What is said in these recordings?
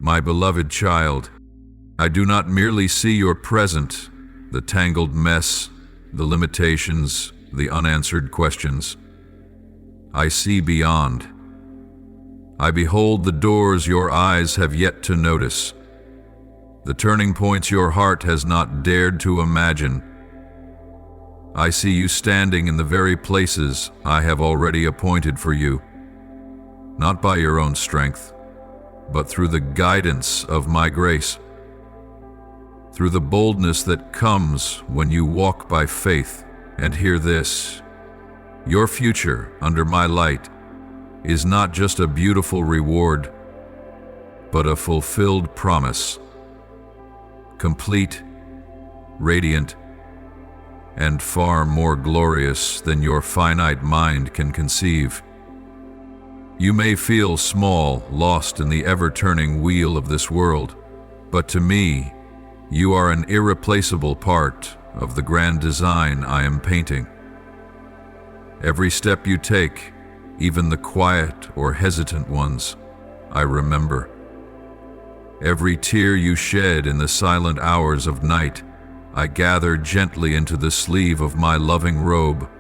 My beloved child, I do not merely see your present, the tangled mess, the limitations, the unanswered questions. I see beyond. I behold the doors your eyes have yet to notice, the turning points your heart has not dared to imagine. I see you standing in the very places I have already appointed for you, not by your own strength, but through the guidance of my grace, through the boldness that comes when you walk by faith. And hear this: your future under my light is not just a beautiful reward, but a fulfilled promise, complete, radiant, and far more glorious than your finite mind can conceive. You may feel small, lost in the ever-turning wheel of this world, but to me, you are an irreplaceable part of the grand design I am painting. Every step you take, even the quiet or hesitant ones, I remember. Every tear you shed in the silent hours of night, I gather gently into the sleeve of my loving robe.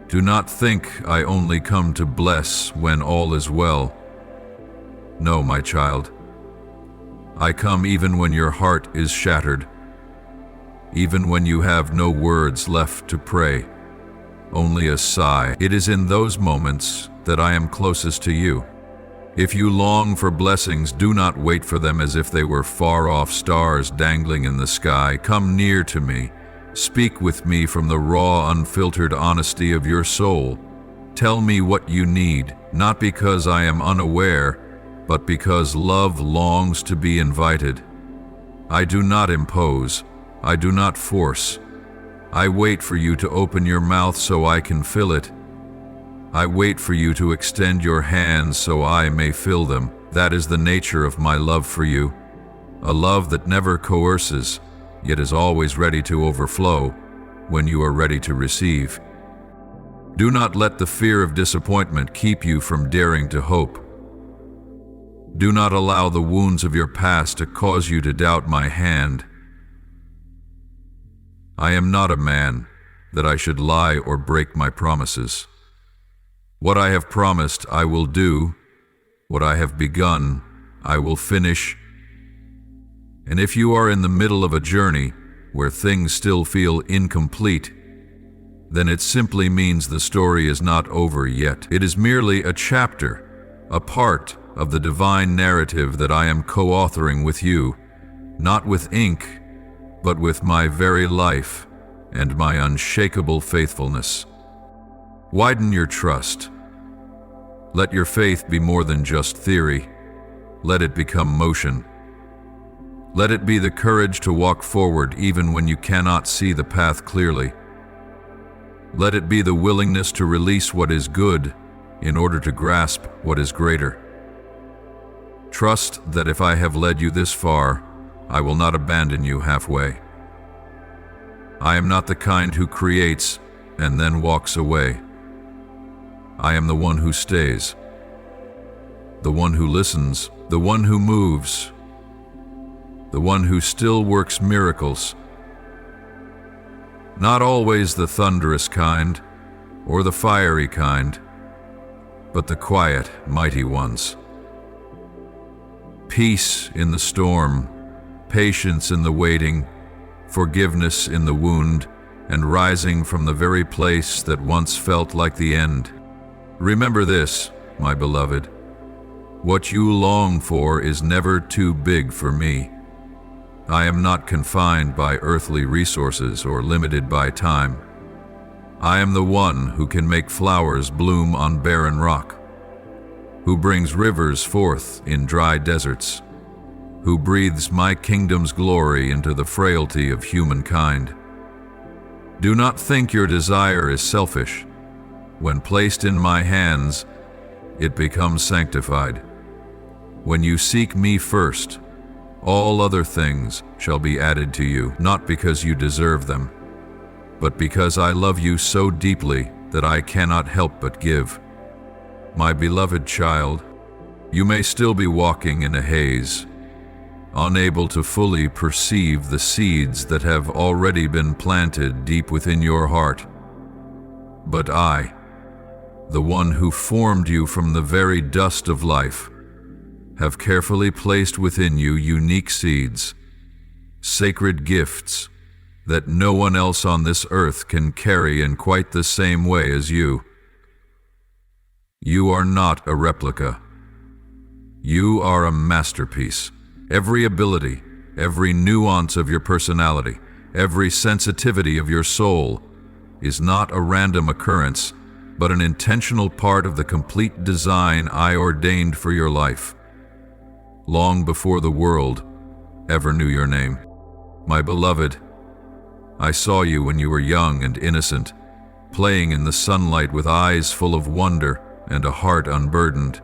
Do not think I only come to bless when all is well. No, my child. I come even when your heart is shattered, even when you have no words left to pray, only a sigh. It is in those moments that I am closest to you. If you long for blessings, do not wait for them as if they were far-off stars dangling in the sky. Come near to me. Speak with me from the raw, unfiltered honesty of your soul. Tell me what you need, not because I am unaware, but because love longs to be invited. I do not impose. I do not force. I wait for you to open your mouth so I can fill it. I wait for you to extend your hands so I may fill them. That is the nature of my love for you, a love that never coerces, yet is always ready to overflow when you are ready to receive. Do not let the fear of disappointment keep you from daring to hope. Do not allow the wounds of your past to cause you to doubt my hand. I am not a man that I should lie or break my promises. What I have promised I will do, what I have begun I will finish. And if you are in the middle of a journey where things still feel incomplete, then it simply means the story is not over yet. It is merely a chapter, a part of the divine narrative that I am co-authoring with you, not with ink, but with my very life and my unshakable faithfulness. Widen your trust. Let your faith be more than just theory. Let it become motion. Let it be the courage to walk forward even when you cannot see the path clearly. Let it be the willingness to release what is good in order to grasp what is greater. Trust that if I have led you this far, I will not abandon you halfway. I am not the kind who creates and then walks away. I am the one who stays, the one who listens, the one who moves, the one who still works miracles. Not always the thunderous kind or the fiery kind, but the quiet, mighty ones. Peace in the storm, patience in the waiting, forgiveness in the wound, and rising from the very place that once felt like the end. Remember this, my beloved. What you long for is never too big for me. I am not confined by earthly resources or limited by time. I am the one who can make flowers bloom on barren rock, who brings rivers forth in dry deserts, who breathes my kingdom's glory into the frailty of humankind. Do not think your desire is selfish. When placed in my hands, it becomes sanctified. When you seek me first, all other things shall be added to you, not because you deserve them, but because I love you so deeply that I cannot help but give. My beloved child, You may still be walking in a haze, unable to fully perceive the seeds that have already been planted deep within your heart. But I, the one who formed you from the very dust of life, have carefully placed within you unique seeds, sacred gifts that no one else on this earth can carry in quite the same way as you. You are not a replica. You are a masterpiece. Every ability, every nuance of your personality, every sensitivity of your soul is not a random occurrence, but an intentional part of the complete design I ordained for your life, long before the world ever knew your name. My beloved, I saw you when you were young and innocent, playing in the sunlight with eyes full of wonder and a heart unburdened.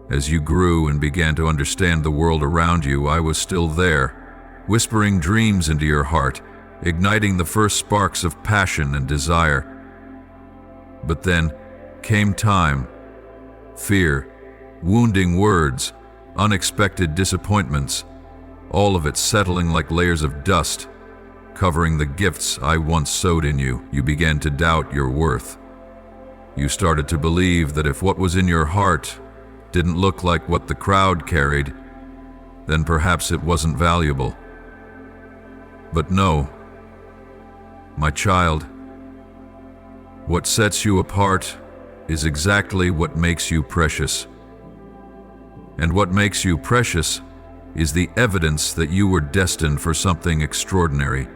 As you grew and began to understand the world around you, I was still there, whispering dreams into your heart, igniting the first sparks of passion and desire. But then came time, fear, wounding words, unexpected disappointments, all of it settling like layers of dust, covering the gifts I once sowed in you. You began to doubt your worth. You started to believe that if what was in your heart didn't look like what the crowd carried, then perhaps it wasn't valuable. But no, my child, what sets you apart is exactly what makes you precious. And what makes you precious is the evidence that you were destined for something extraordinary.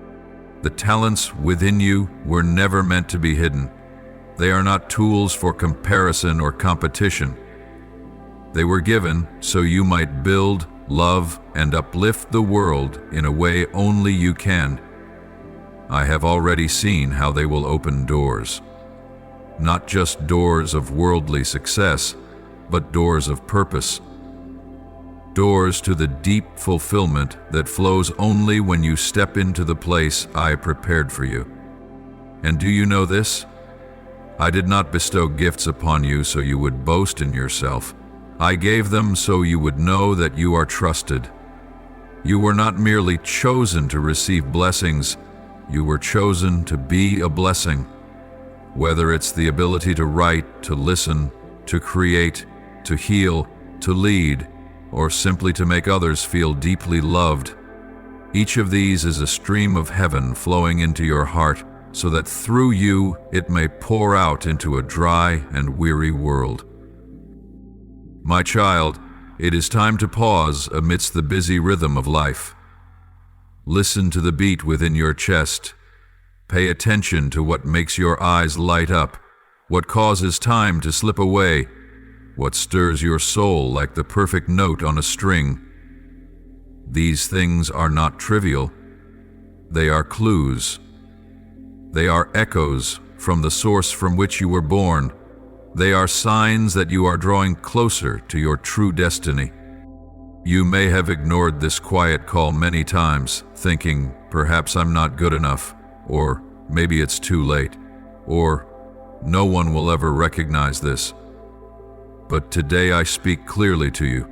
The talents within you were never meant to be hidden. They are not tools for comparison or competition. They were given so you might build, love, and uplift the world in a way only you can. I have already seen how they will open doors. Not just doors of worldly success, but doors of purpose. Doors to the deep fulfillment that flows only when you step into the place I prepared for you. And do you know this? I did not bestow gifts upon you so you would boast in yourself. I gave them so you would know that you are trusted. You were not merely chosen to receive blessings, you were chosen to be a blessing. Whether it's the ability to write, to listen, to create, to heal, to lead, or simply to make others feel deeply loved, each of these is a stream of heaven flowing into your heart so that through you it may pour out into a dry and weary world. My child, it is time to pause amidst the busy rhythm of life. Listen to the beat within your chest. Pay attention to what makes your eyes light up, what causes time to slip away, what stirs your soul like the perfect note on a string. These things are not trivial. They are clues. They are echoes from the source from which you were born. They are signs that you are drawing closer to your true destiny. You may have ignored this quiet call many times, thinking, perhaps I'm not good enough, or maybe it's too late, or no one will ever recognize this. But today I speak clearly to you.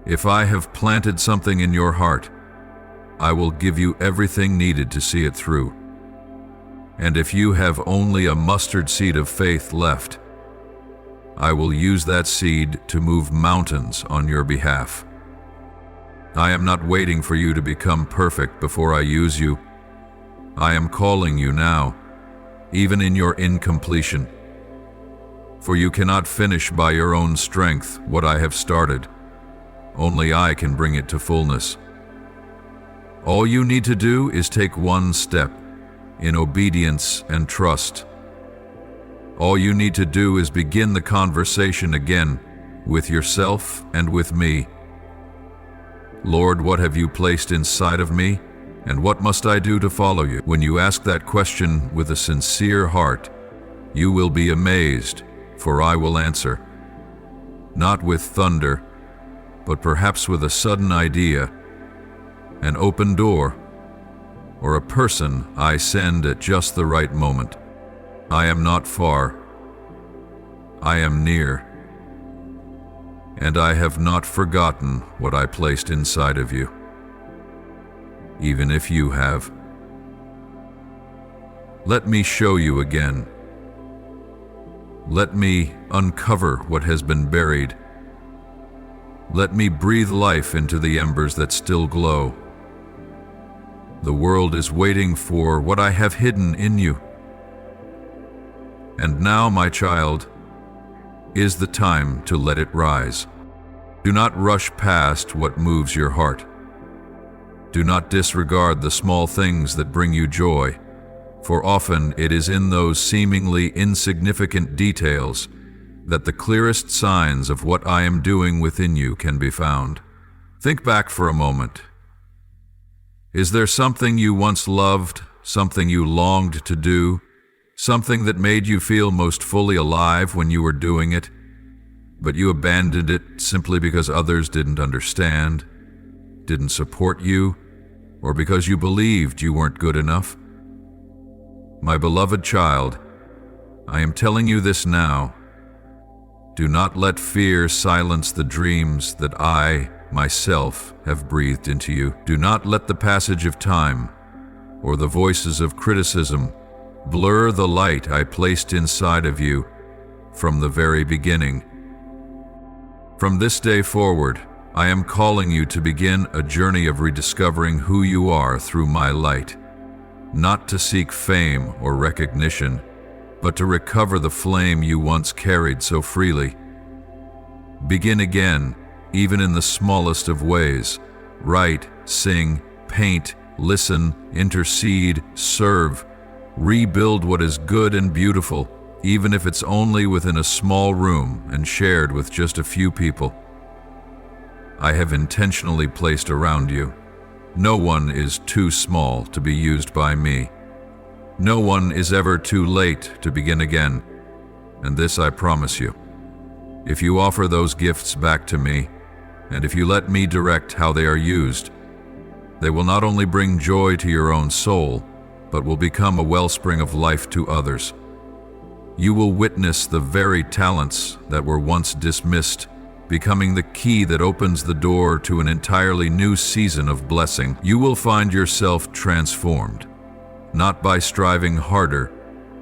If I have planted something in your heart, I will give you everything needed to see it through. And if you have only a mustard seed of faith left, I will use that seed to move mountains on your behalf. I am not waiting for you to become perfect before I use you. I am calling you now, even in your incompletion. For you cannot finish by your own strength what I have started. Only I can bring it to fullness. All you need to do is take one step in obedience and trust. All you need to do is begin the conversation again with yourself and with me. Lord, what have you placed inside of me, and what must I do to follow you? When you ask that question with a sincere heart, you will be amazed, for I will answer. Not with thunder, but perhaps with a sudden idea, an open door, or a person I send at just the right moment. I am not far. I am near. and I have not forgotten what I placed inside of you, even if you have. Let me show you again. Let me uncover what has been buried. Let me breathe life into the embers that still glow. The world is waiting for what I have hidden in you. And now, my child, is the time to let it rise. Do not rush past what moves your heart. Do not disregard the small things that bring you joy, for often it is in those seemingly insignificant details that the clearest signs of what I am doing within you can be found. Think back for a moment. Is there something you once loved, something you longed to do, something that made you feel most fully alive when you were doing it, but you abandoned it simply because others didn't understand, didn't support you, or because you believed you weren't good enough? My beloved child, I am telling you this now. Do not let fear silence the dreams that I, myself, have breathed into you. Do not let the passage of time or the voices of criticism blur the light I placed inside of you from the very beginning. From this day forward, I am calling you to begin a journey of rediscovering who you are through my light, not to seek fame or recognition, but to recover the flame you once carried so freely. Begin again, even in the smallest of ways. Write, sing, paint, listen, intercede, serve. Rebuild what is good and beautiful, even if it's only within a small room and shared with just a few people I have intentionally placed around you. No one is too small to be used by me. No one is ever too late to begin again, and this I promise you. If you offer those gifts back to me, and if you let me direct how they are used, they will not only bring joy to your own soul, but will become a wellspring of life to others. You will witness the very talents that were once dismissed becoming the key that opens the door to an entirely new season of blessing. You will find yourself transformed, not by striving harder,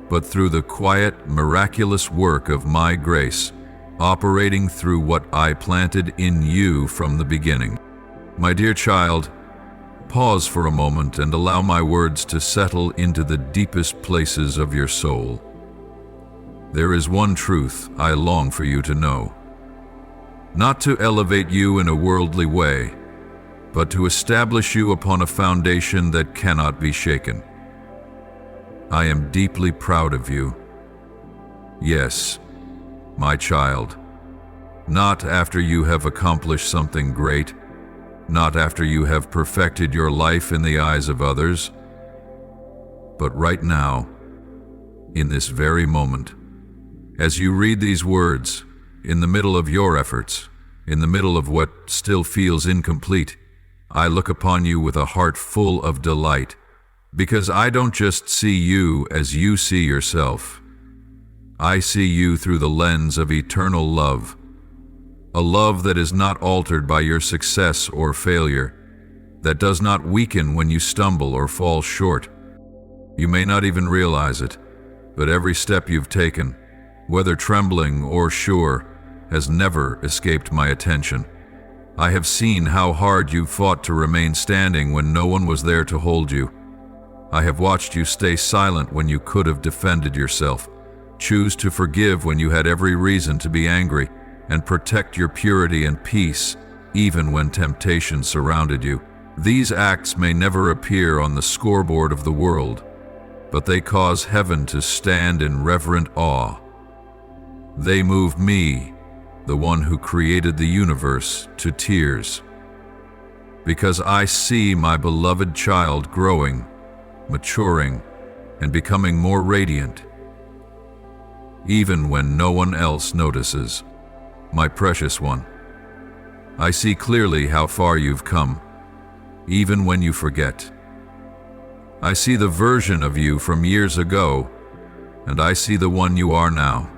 but through the quiet, miraculous work of my grace, operating through what I planted in you from the beginning. My dear child, pause for a moment and allow my words to settle into the deepest places of your soul. There is one truth I long for you to know. Not to elevate you in a worldly way, but to establish you upon a foundation that cannot be shaken. I am deeply proud of you. Yes, my child, not after you have accomplished something great, not after you have perfected your life in the eyes of others, but right now, in this very moment. As you read these words, in the middle of your efforts, in the middle of what still feels incomplete, I look upon you with a heart full of delight, because I don't just see you as you see yourself. I see you through the lens of eternal love, a love that is not altered by your success or failure, that does not weaken when you stumble or fall short. You may not even realize it, but every step you've taken, whether trembling or sure, has never escaped my attention. I have seen how hard you fought to remain standing when no one was there to hold you. I have watched you stay silent when you could have defended yourself, choose to forgive when you had every reason to be angry, and protect your purity and peace even when temptation surrounded you. These acts may never appear on the scoreboard of the world, but they cause heaven to stand in reverent awe. They move me, the one who created the universe, to tears, because I see my beloved child growing, maturing, and becoming more radiant, even when no one else notices. My precious one, I see clearly how far you've come, even when you forget. I see the version of you from years ago, and I see the one you are now,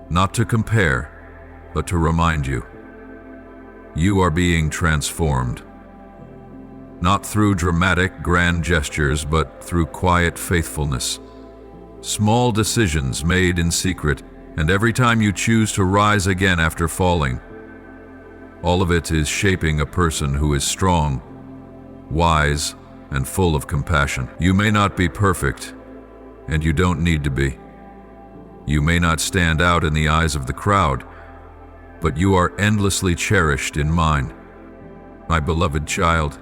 not to compare, but to remind you. You are being transformed. Not through dramatic, grand gestures, but through quiet faithfulness. Small decisions made in secret, and every time you choose to rise again after falling. All of it is shaping a person who is strong, wise, and full of compassion. You may not be perfect, and you don't need to be. You may not stand out in the eyes of the crowd, but you are endlessly cherished in mine. My beloved child,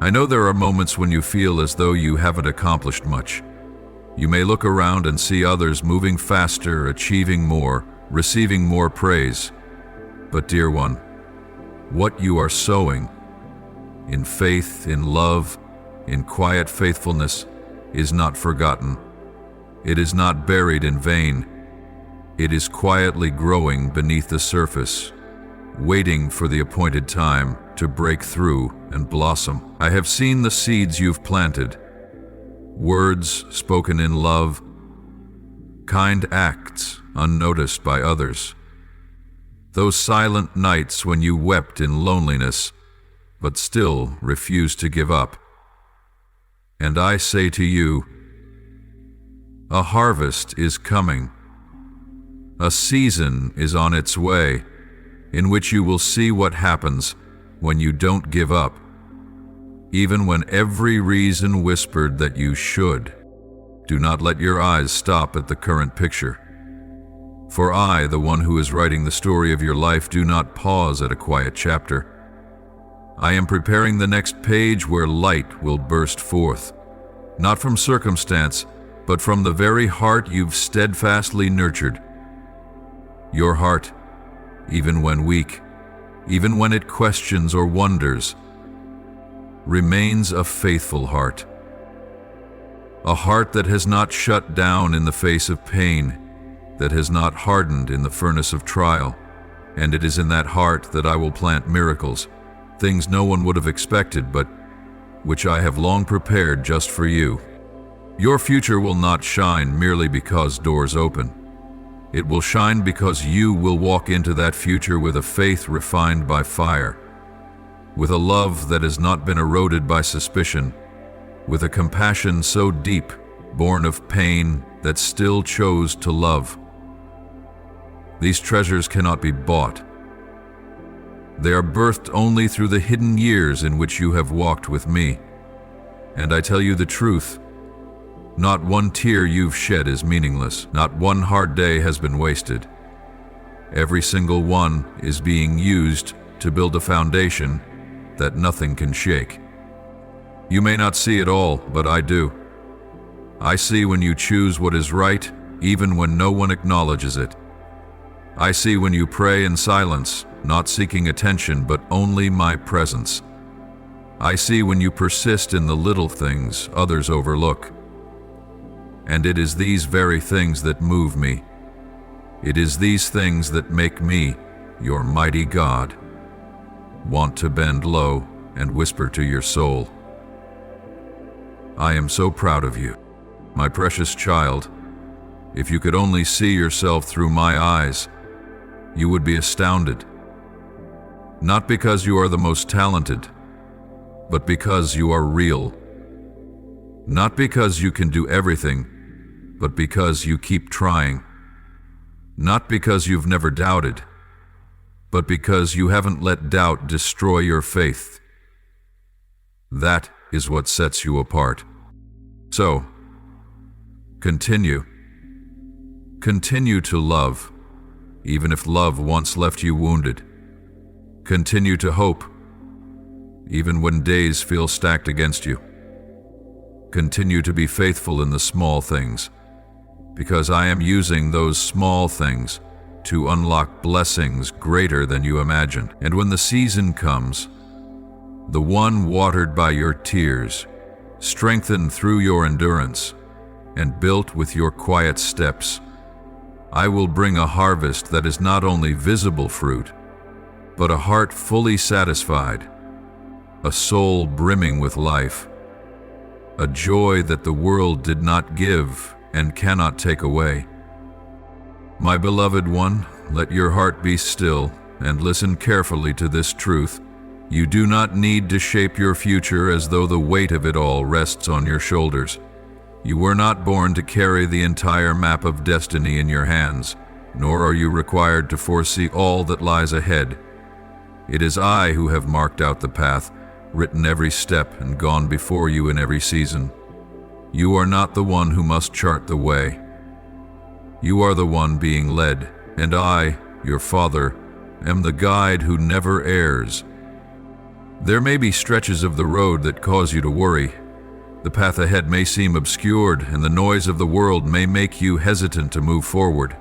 I know there are moments when you feel as though you haven't accomplished much. You may look around and see others moving faster, achieving more, receiving more praise. But dear one, what you are sowing, in faith, in love, in quiet faithfulness, is not forgotten. It is not buried in vain. It is quietly growing beneath the surface, waiting for the appointed time to break through and blossom. I have seen the seeds you've planted, words spoken in love, kind acts unnoticed by others. Those silent nights when you wept in loneliness, but still refused to give up. And I say to you, a harvest is coming. A season is on its way, in which you will see what happens when you don't give up, even when every reason whispered that you should. Do not let your eyes stop at the current picture. For I, the one who is writing the story of your life, do not pause at a quiet chapter. I am preparing the next page where light will burst forth, not from circumstance, but from the very heart you've steadfastly nurtured. Your heart, even when weak, even when it questions or wonders, remains a faithful heart. A heart that has not shut down in the face of pain, that has not hardened in the furnace of trial. And it is in that heart that I will plant miracles, things no one would have expected, but which I have long prepared just for you. Your future will not shine merely because doors open. It will shine because you will walk into that future with a faith refined by fire, with a love that has not been eroded by suspicion, with a compassion so deep, born of pain, that still chose to love. These treasures cannot be bought. They are birthed only through the hidden years in which you have walked with me. And I tell you the truth, not one tear you've shed is meaningless. Not one hard day has been wasted. Every single one is being used to build a foundation that nothing can shake. You may not see it all, but I do. I see when you choose what is right, even when no one acknowledges it. I see when you pray in silence, not seeking attention, but only my presence. I see when you persist in the little things others overlook. And it is these very things that move me. It is these things that make me, your mighty God, want to bend low and whisper to your soul, I am so proud of you, my precious child. If you could only see yourself through my eyes, you would be astounded. Not because you are the most talented, but because you are real. Not because you can do everything, but because you keep trying. Not because you've never doubted, but because you haven't let doubt destroy your faith. That is what sets you apart. So, continue. Continue to love, even if love once left you wounded. Continue to hope, even when days feel stacked against you. Continue to be faithful in the small things, because I am using those small things to unlock blessings greater than you imagine. And when the season comes, the one watered by your tears, strengthened through your endurance, and built with your quiet steps, I will bring a harvest that is not only visible fruit, but a heart fully satisfied, a soul brimming with life, a joy that the world did not give and cannot take away. My beloved one, let your heart be still and listen carefully to this truth. You do not need to shape your future as though the weight of it all rests on your shoulders. You were not born to carry the entire map of destiny in your hands, nor are you required to foresee all that lies ahead. It is I who have marked out the path, written every step, and gone before you in every season. You are not the one who must chart the way. You are the one being led, and I, your Father, am the guide who never errs. There may be stretches of the road that cause you to worry. The path ahead may seem obscured, and the noise of the world may make you hesitant to move forward.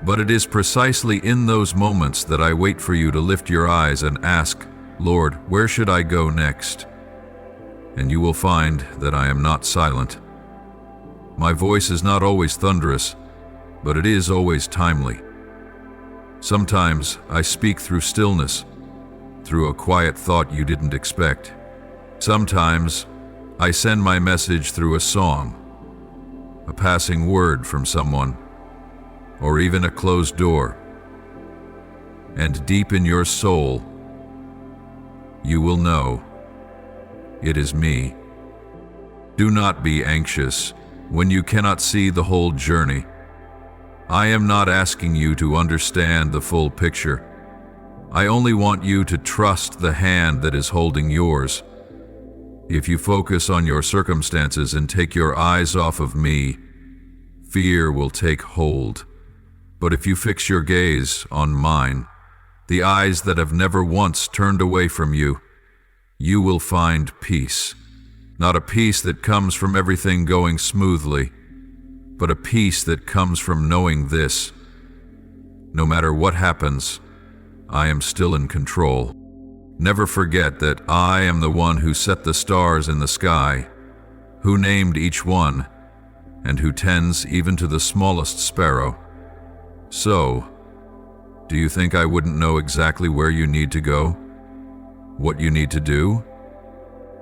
But it is precisely in those moments that I wait for you to lift your eyes and ask, Lord, where should I go next? And you will find that I am not silent. My voice is not always thunderous, but it is always timely. Sometimes I speak through stillness, through a quiet thought you didn't expect. Sometimes I send my message through a song, a passing word from someone, or even a closed door. And deep in your soul, you will know it is me. Do not be anxious when you cannot see the whole journey. I am not asking you to understand the full picture. I only want you to trust the hand that is holding yours. If you focus on your circumstances and take your eyes off of me, fear will take hold. But if you fix your gaze on mine, the eyes that have never once turned away from you, you will find peace. Not a peace that comes from everything going smoothly, but a peace that comes from knowing this: no matter what happens, I am still in control. Never forget that I am the one who set the stars in the sky, who named each one, and who tends even to the smallest sparrow. So, do you think I wouldn't know exactly where you need to go, what you need to do,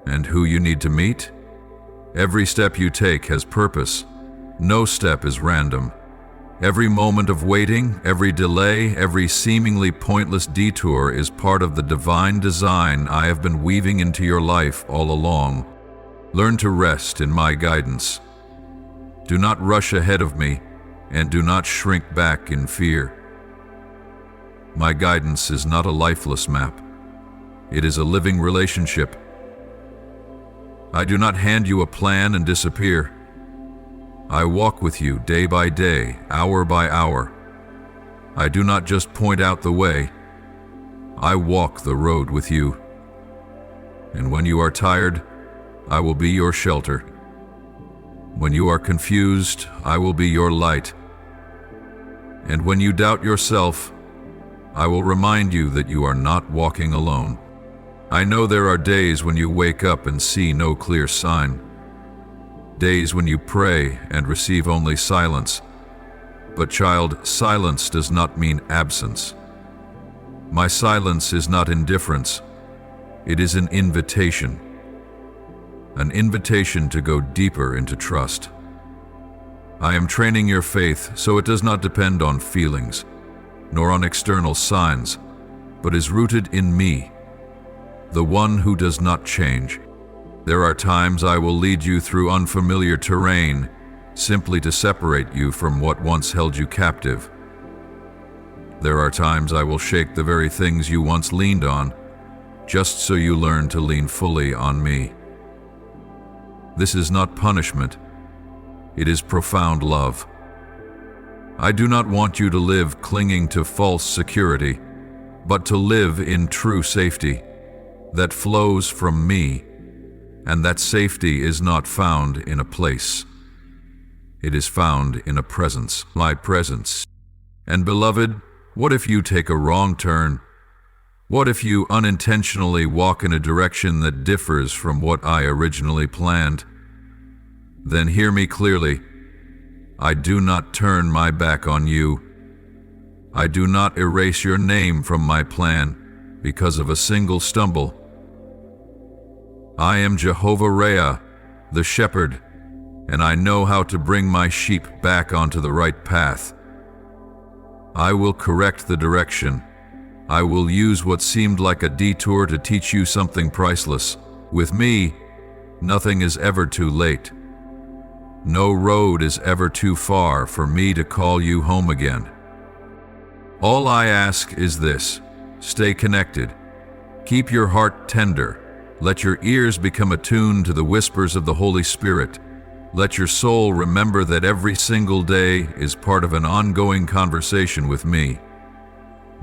and who you need to meet? Every step you take has purpose. No step is random. Every moment of waiting, every delay, every seemingly pointless detour is part of the divine design I have been weaving into your life all along. Learn to rest in my guidance. Do not rush ahead of me, and do not shrink back in fear. My guidance is not a lifeless map. It is a living relationship. I do not hand you a plan and disappear. I walk with you day by day, hour by hour. I do not just point out the way. I walk the road with you. And when you are tired, I will be your shelter. When you are confused, I will be your light. And when you doubt yourself, I will remind you that you are not walking alone. I know there are days when you wake up and see no clear sign. Days when you pray and receive only silence. But child, silence does not mean absence. My silence is not indifference. It is an invitation. An invitation to go deeper into trust. I am training your faith so it does not depend on feelings, nor on external signs, but is rooted in me, the one who does not change. There are times I will lead you through unfamiliar terrain, simply to separate you from what once held you captive. There are times I will shake the very things you once leaned on, just so you learn to lean fully on me. This is not punishment. It is profound love. I do not want you to live clinging to false security, but to live in true safety that flows from me, and that safety is not found in a place. It is found in a presence, my presence. And beloved, what if you take a wrong turn? What if you unintentionally walk in a direction that differs from what I originally planned? Then hear me clearly. I do not turn my back on you. I do not erase your name from my plan because of a single stumble. I am Jehovah Rhea, the shepherd, and I know how to bring my sheep back onto the right path. I will correct the direction, I will use what seemed like a detour to teach you something priceless. With me, nothing is ever too late. No road is ever too far for me to call you home again. All I ask is this: stay connected. Keep your heart tender. Let your ears become attuned to the whispers of the Holy Spirit. Let your soul remember that every single day is part of an ongoing conversation with me.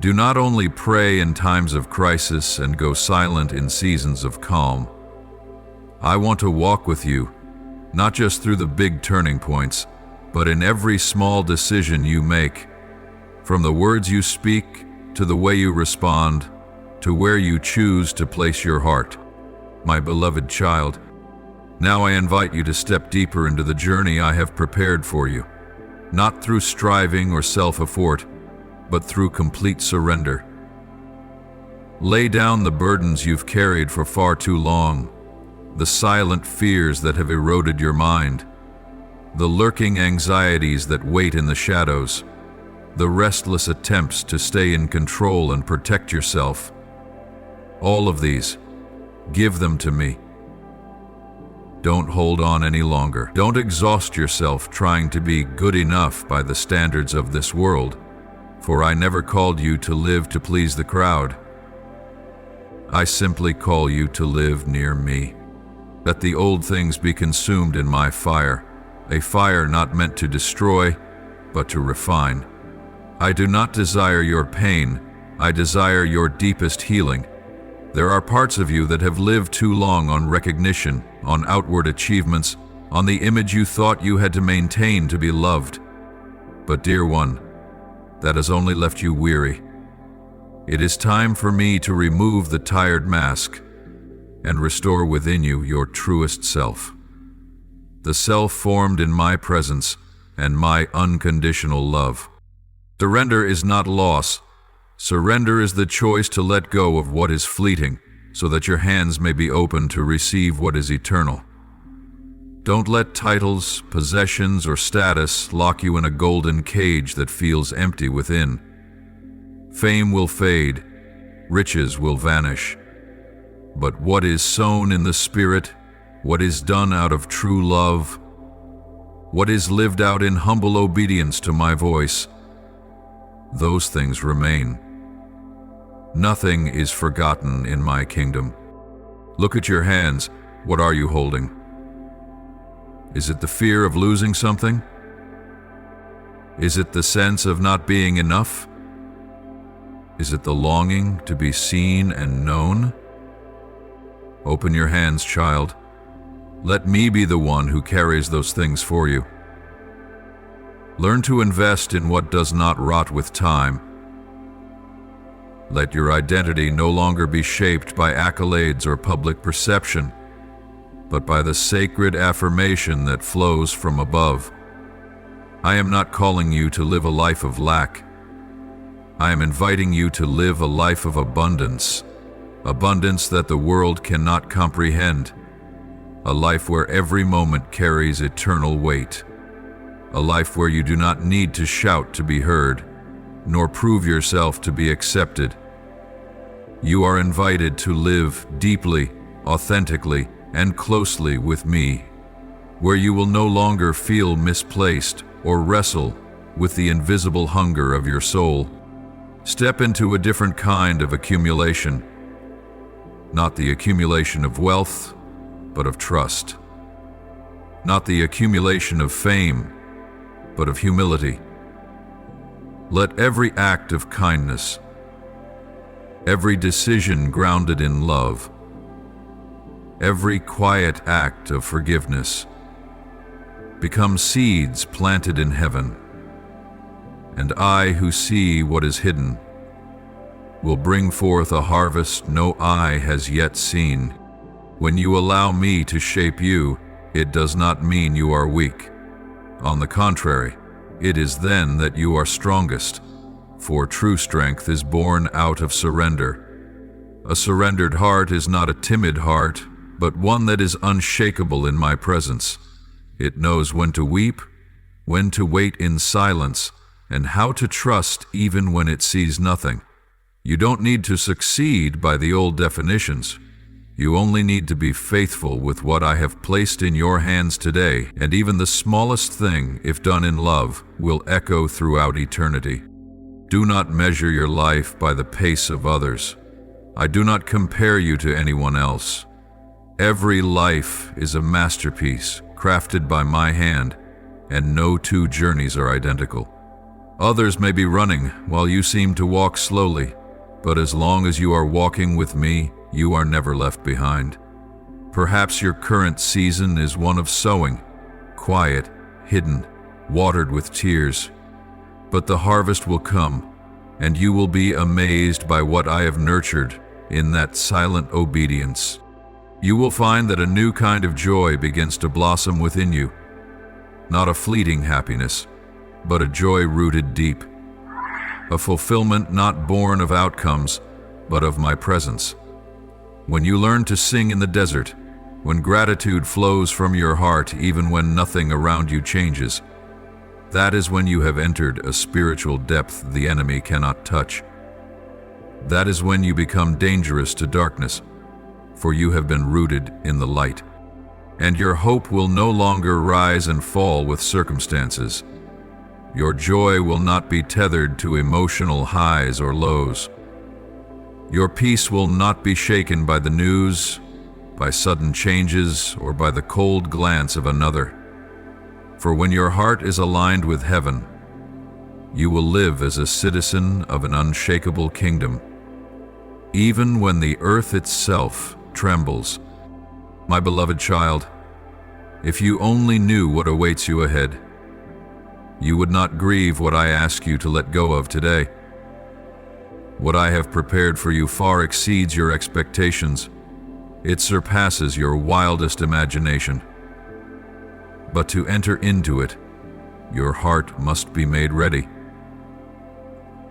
Do not only pray in times of crisis and go silent in seasons of calm. I want to walk with you, not just through the big turning points, but in every small decision you make, from the words you speak to the way you respond, to where you choose to place your heart. My beloved child, now I invite you to step deeper into the journey I have prepared for you, not through striving or self-effort, but through complete surrender. Lay down the burdens you've carried for far too long, the silent fears that have eroded your mind, the lurking anxieties that wait in the shadows, the restless attempts to stay in control and protect yourself. All of these, give them to me. Don't hold on any longer. Don't exhaust yourself trying to be good enough by the standards of this world, for I never called you to live to please the crowd. I simply call you to live near me. Let the old things be consumed in my fire, a fire not meant to destroy, but to refine. I do not desire your pain, I desire your deepest healing. There are parts of you that have lived too long on recognition, on outward achievements, on the image you thought you had to maintain to be loved. But dear one, that has only left you weary. It is time for me to remove the tired mask and restore within you your truest self. The self formed in my presence and my unconditional love. Surrender is not loss. Surrender is the choice to let go of what is fleeting, so that your hands may be open to receive what is eternal. Don't let titles, possessions, or status lock you in a golden cage that feels empty within. Fame will fade, riches will vanish. But what is sown in the Spirit, what is done out of true love, what is lived out in humble obedience to my voice, those things remain. Nothing is forgotten in my kingdom. Look at your hands. What are you holding? Is it the fear of losing something? Is it the sense of not being enough? Is it the longing to be seen and known? Open your hands, child. Let me be the one who carries those things for you. Learn to invest in what does not rot with time. Let your identity no longer be shaped by accolades or public perception, but by the sacred affirmation that flows from above. I am not calling you to live a life of lack. I am inviting you to live a life of abundance, abundance that the world cannot comprehend, a life where every moment carries eternal weight, a life where you do not need to shout to be heard, nor prove yourself to be accepted. You are invited to live deeply, authentically, and closely with me, where you will no longer feel misplaced or wrestle with the invisible hunger of your soul. Step into a different kind of accumulation, not the accumulation of wealth, but of trust. Not the accumulation of fame, but of humility. Let every act of kindness, every decision grounded in love, every quiet act of forgiveness become seeds planted in heaven. And I, who see what is hidden, will bring forth a harvest no eye has yet seen. When you allow me to shape you, it does not mean you are weak. On the contrary, it is then that you are strongest, for true strength is born out of surrender. A surrendered heart is not a timid heart, but one that is unshakable in my presence. It knows when to weep, when to wait in silence, and how to trust even when it sees nothing. You don't need to succeed by the old definitions. You only need to be faithful with what I have placed in your hands today, and even the smallest thing, if done in love, will echo throughout eternity. Do not measure your life by the pace of others. I do not compare you to anyone else. Every life is a masterpiece crafted by my hand, and no two journeys are identical. Others may be running while you seem to walk slowly, but as long as you are walking with me, you are never left behind. Perhaps your current season is one of sowing, quiet, hidden, watered with tears. But the harvest will come, and you will be amazed by what I have nurtured in that silent obedience. You will find that a new kind of joy begins to blossom within you. Not a fleeting happiness, but a joy rooted deep. A fulfillment not born of outcomes, but of my presence. When you learn to sing in the desert, when gratitude flows from your heart even when nothing around you changes, that is when you have entered a spiritual depth the enemy cannot touch. That is when you become dangerous to darkness, for you have been rooted in the light. And your hope will no longer rise and fall with circumstances. Your joy will not be tethered to emotional highs or lows. Your peace will not be shaken by the news, by sudden changes, or by the cold glance of another. For when your heart is aligned with heaven, you will live as a citizen of an unshakable kingdom, even when the earth itself trembles. My beloved child, if you only knew what awaits you ahead, you would not grieve what I ask you to let go of today. What I have prepared for you far exceeds your expectations. It surpasses your wildest imagination. But to enter into it, your heart must be made ready.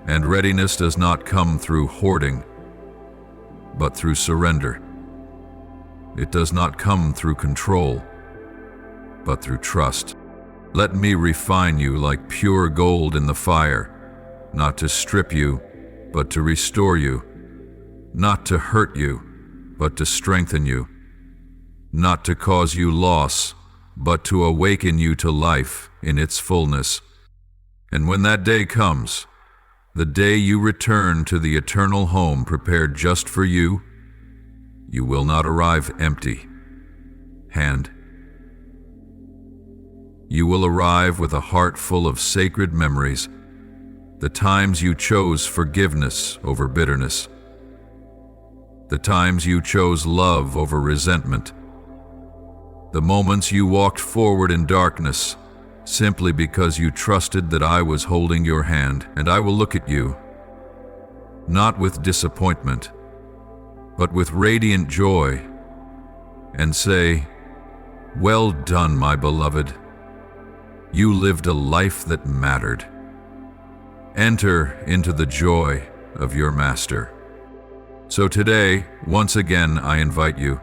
And readiness does not come through hoarding, but through surrender. It does not come through control, but through trust. Let me refine you like pure gold in the fire, not to strip you, but to restore you, not to hurt you, but to strengthen you, not to cause you loss, but to awaken you to life in its fullness. And when that day comes, the day you return to the eternal home prepared just for you, you will not arrive empty-handed. You will arrive with a heart full of sacred memories, the times you chose forgiveness over bitterness, the times you chose love over resentment, the moments you walked forward in darkness simply because you trusted that I was holding your hand. And I will look at you, not with disappointment, but with radiant joy, and say, "Well done, my beloved. You lived a life that mattered. Enter into the joy of your Master." So today, once again, I invite you,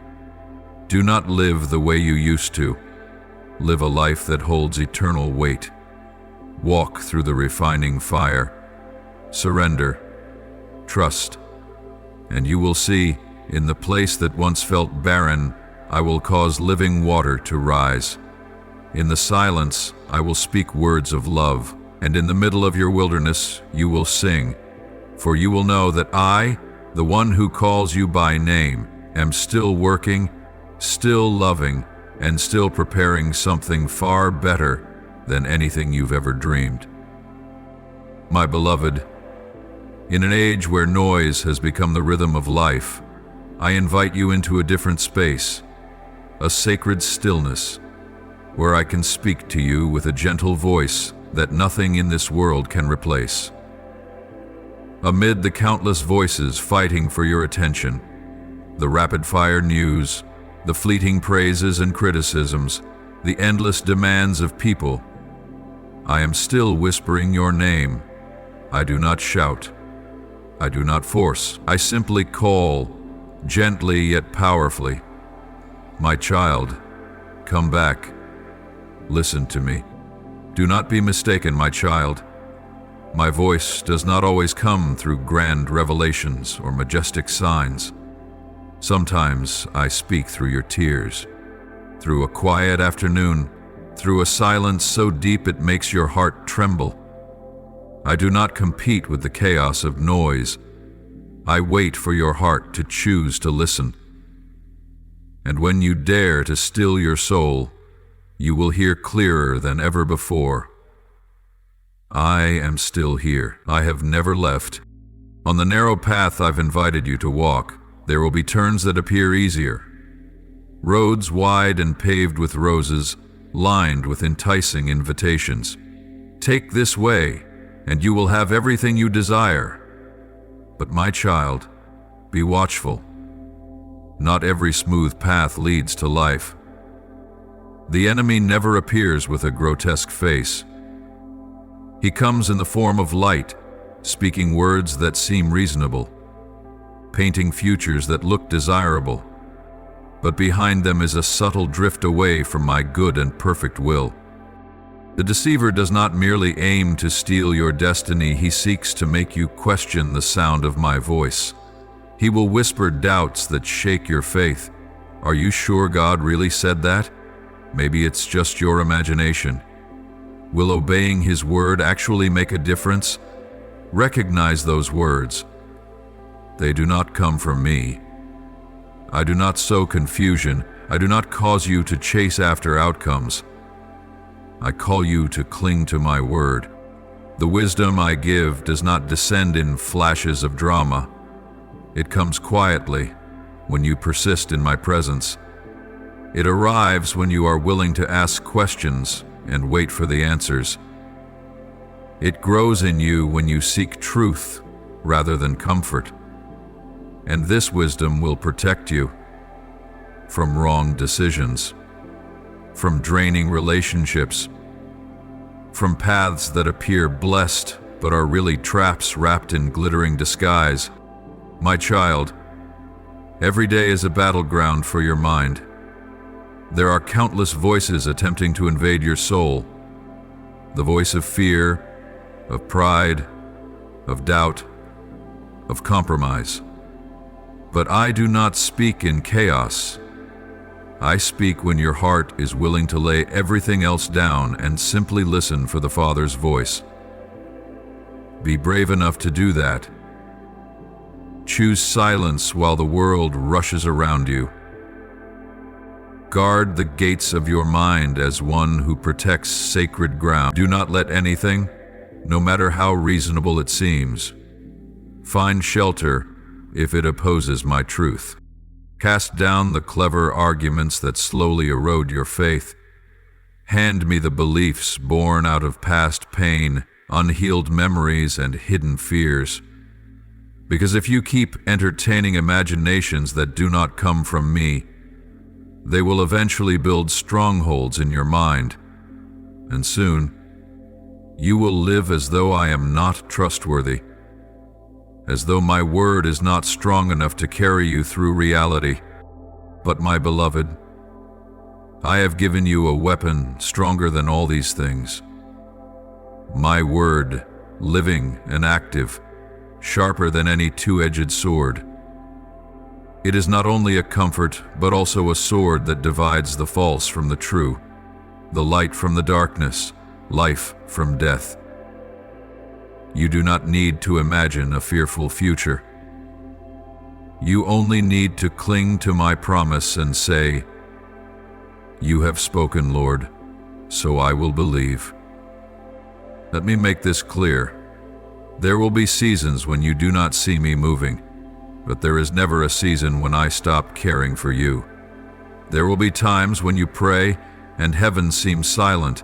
do not live the way you used to. Live a life that holds eternal weight. Walk through the refining fire. Surrender. Trust. And you will see, in the place that once felt barren, I will cause living water to rise. In the silence, I will speak words of love, and in the middle of your wilderness, you will sing. For you will know that I, the one who calls you by name, am still working, still loving, and still preparing something far better than anything you've ever dreamed. My beloved, in an age where noise has become the rhythm of life, I invite you into a different space, a sacred stillness, where I can speak to you with a gentle voice that nothing in this world can replace. Amid the countless voices fighting for your attention, the rapid-fire news, the fleeting praises and criticisms, the endless demands of people, I am still whispering your name. I do not shout. I do not force. I simply call, gently yet powerfully. My child, come back. Listen to me. Do not be mistaken, my child. My voice does not always come through grand revelations or majestic signs. Sometimes I speak through your tears, through a quiet afternoon, through a silence so deep it makes your heart tremble. I do not compete with the chaos of noise. I wait for your heart to choose to listen. And when you dare to still your soul, you will hear clearer than ever before. I am still here. I have never left. On the narrow path I've invited you to walk, there will be turns that appear easier. Roads wide and paved with roses, lined with enticing invitations. Take this way, and you will have everything you desire. But my child, be watchful. Not every smooth path leads to life. The enemy never appears with a grotesque face. He comes in the form of light, speaking words that seem reasonable, painting futures that look desirable, but behind them is a subtle drift away from my good and perfect will. The deceiver does not merely aim to steal your destiny, he seeks to make you question the sound of my voice. He will whisper doubts that shake your faith. Are you sure God really said that? Maybe it's just your imagination. Will obeying His word actually make a difference? Recognize those words. They do not come from me. I do not sow confusion. I do not cause you to chase after outcomes. I call you to cling to my word. The wisdom I give does not descend in flashes of drama. It comes quietly when you persist in my presence. It arrives when you are willing to ask questions and wait for the answers. It grows in you when you seek truth rather than comfort. And this wisdom will protect you from wrong decisions, from draining relationships, from paths that appear blessed but are really traps wrapped in glittering disguise. My child, every day is a battleground for your mind. There are countless voices attempting to invade your soul. The voice of fear, of pride, of doubt, of compromise. But I do not speak in chaos. I speak when your heart is willing to lay everything else down and simply listen for the Father's voice. Be brave enough to do that. Choose silence while the world rushes around you. Guard the gates of your mind as one who protects sacred ground. Do not let anything, no matter how reasonable it seems, find shelter if it opposes my truth. Cast down the clever arguments that slowly erode your faith. Hand me the beliefs born out of past pain, unhealed memories, and hidden fears. Because if you keep entertaining imaginations that do not come from me, they will eventually build strongholds in your mind, and soon you will live as though I am not trustworthy, as though my word is not strong enough to carry you through reality. But my beloved, I have given you a weapon stronger than all these things. My word, living and active, sharper than any two-edged sword. It is not only a comfort, but also a sword that divides the false from the true, the light from the darkness, life from death. You do not need to imagine a fearful future. You only need to cling to my promise and say, "You have spoken, Lord, so I will believe." Let me make this clear. There will be seasons when you do not see me moving, but there is never a season when I stop caring for you. There will be times when you pray and heaven seems silent,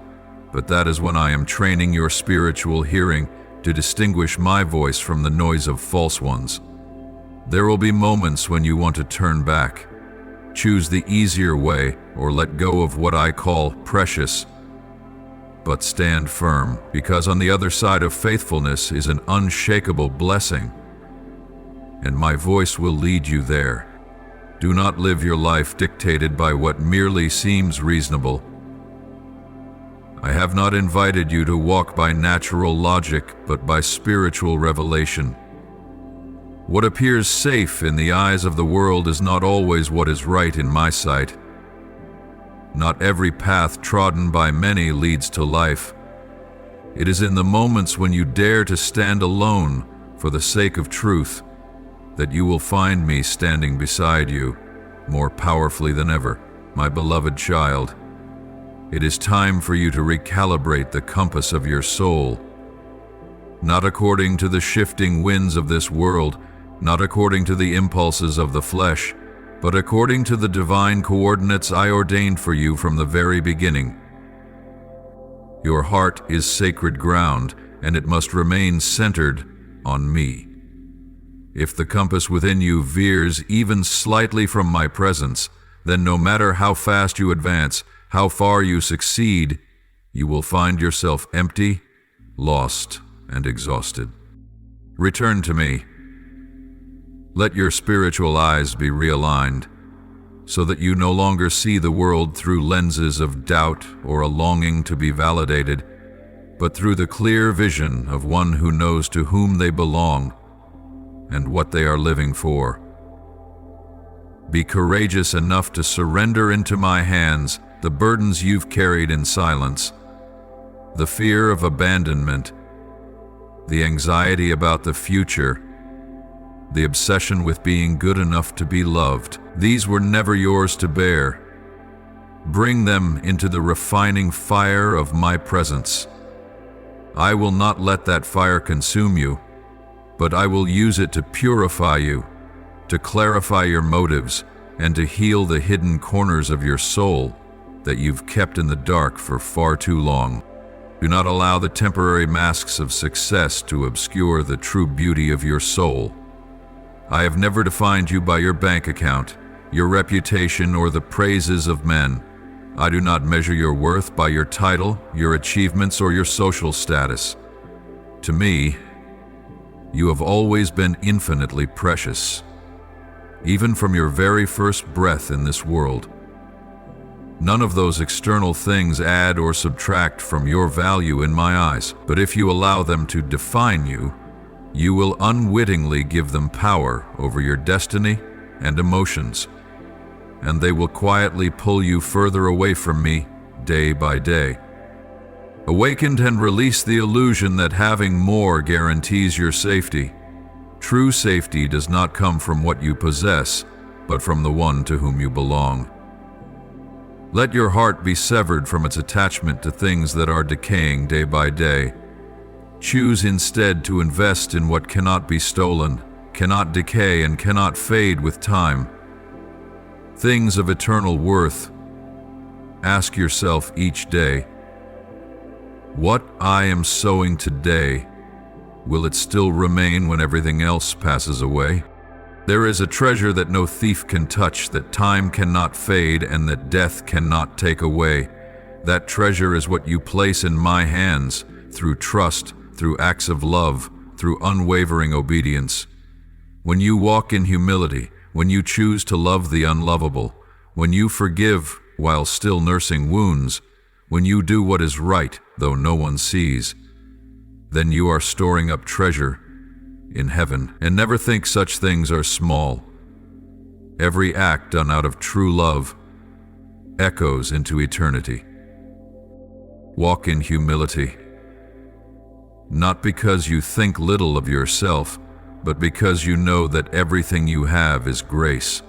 but that is when I am training your spiritual hearing to distinguish my voice from the noise of false ones. There will be moments when you want to turn back, choose the easier way, or let go of what I call precious. But stand firm, because on the other side of faithfulness is an unshakable blessing, and my voice will lead you there. Do not live your life dictated by what merely seems reasonable. I have not invited you to walk by natural logic, but by spiritual revelation. What appears safe in the eyes of the world is not always what is right in my sight. Not every path trodden by many leads to life. It is in the moments when you dare to stand alone for the sake of truth that you will find me standing beside you, more powerfully than ever, my beloved child. It is time for you to recalibrate the compass of your soul, not according to the shifting winds of this world, not according to the impulses of the flesh, but according to the divine coordinates I ordained for you from the very beginning. Your heart is sacred ground, and it must remain centered on me. If the compass within you veers even slightly from my presence, then no matter how fast you advance, how far you succeed, you will find yourself empty, lost, and exhausted. Return to me. Let your spiritual eyes be realigned, so that you no longer see the world through lenses of doubt or a longing to be validated, but through the clear vision of one who knows to whom they belong and what they are living for. Be courageous enough to surrender into my hands the burdens you've carried in silence, the fear of abandonment, the anxiety about the future, the obsession with being good enough to be loved. These were never yours to bear. Bring them into the refining fire of my presence. I will not let that fire consume you, but I will use it to purify you, to clarify your motives, and to heal the hidden corners of your soul that you've kept in the dark for far too long. Do not allow the temporary masks of success to obscure the true beauty of your soul. I have never defined you by your bank account, your reputation, or the praises of men. I do not measure your worth by your title, your achievements, or your social status. To me, you have always been infinitely precious, even from your very first breath in this world. None of those external things add or subtract from your value in my eyes, but if you allow them to define you, you will unwittingly give them power over your destiny and emotions, and they will quietly pull you further away from me day by day. Awakened and release the illusion that having more guarantees your safety. True safety does not come from what you possess, but from the one to whom you belong. Let your heart be severed from its attachment to things that are decaying day by day. Choose instead to invest in what cannot be stolen, cannot decay, and cannot fade with time. Things of eternal worth. Ask yourself each day, what I am sowing today, will it still remain when everything else passes away? There is a treasure that no thief can touch, that time cannot fade, and that death cannot take away. That treasure is what you place in my hands, through trust, through acts of love, through unwavering obedience. When you walk in humility, when you choose to love the unlovable, when you forgive while still nursing wounds, when you do what is right though no one sees, then you are storing up treasure in heaven. And never think such things are small. Every act done out of true love echoes into eternity. Walk in humility, not because you think little of yourself, but because you know that everything you have is grace.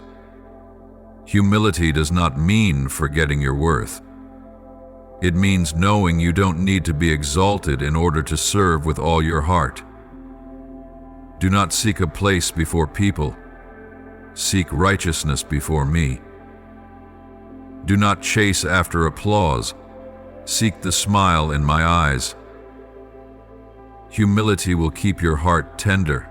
Humility does not mean forgetting your worth. It means knowing you don't need to be exalted in order to serve with all your heart. Do not seek a place before people. Seek righteousness before me. Do not chase after applause. Seek the smile in my eyes. Humility will keep your heart tender,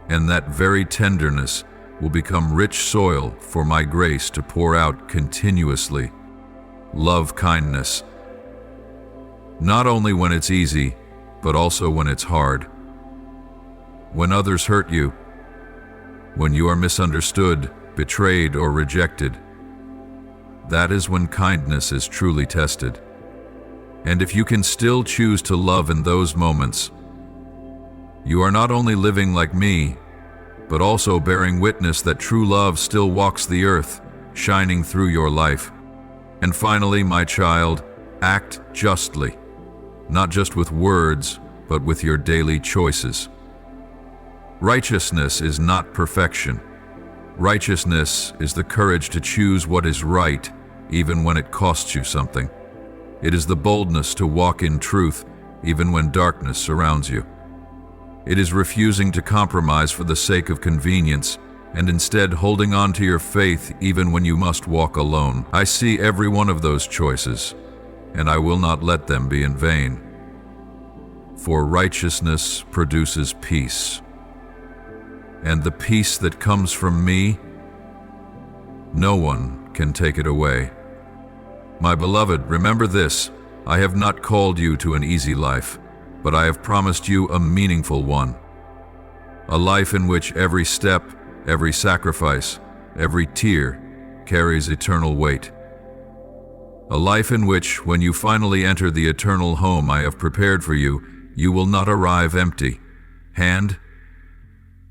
and that very tenderness will become rich soil for my grace to pour out continuously. Love kindness, not only when it's easy, but also when it's hard. When others hurt you, when you are misunderstood, betrayed, or rejected, that is when kindness is truly tested. And if you can still choose to love in those moments, you are not only living like me, but also bearing witness that true love still walks the earth, shining through your life. And finally, my child, act justly, not just with words, but with your daily choices. Righteousness is not perfection. Righteousness is the courage to choose what is right, even when it costs you something. It is the boldness to walk in truth, even when darkness surrounds you. It is refusing to compromise for the sake of convenience, and instead holding on to your faith even when you must walk alone. I see every one of those choices, and I will not let them be in vain. For righteousness produces peace, and the peace that comes from me, no one can take it away. My beloved, remember this: I have not called you to an easy life, but I have promised you a meaningful one. A life in which every step, every sacrifice, every tear carries eternal weight. A life in which, when you finally enter the eternal home I have prepared for you, you will not arrive empty.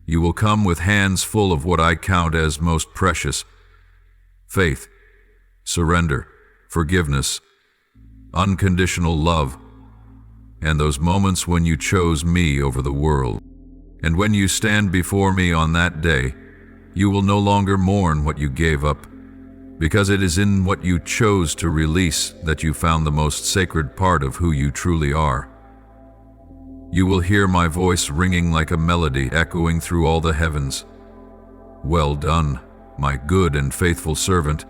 You will come with hands full of what I count as most precious: faith, surrender, forgiveness, unconditional love, and those moments when you chose me over the world. And when you stand before me on that day, you will no longer mourn what you gave up, because it is in what you chose to release that you found the most sacred part of who you truly are. You will hear my voice ringing like a melody echoing through all the heavens. Well done, my good and faithful servant.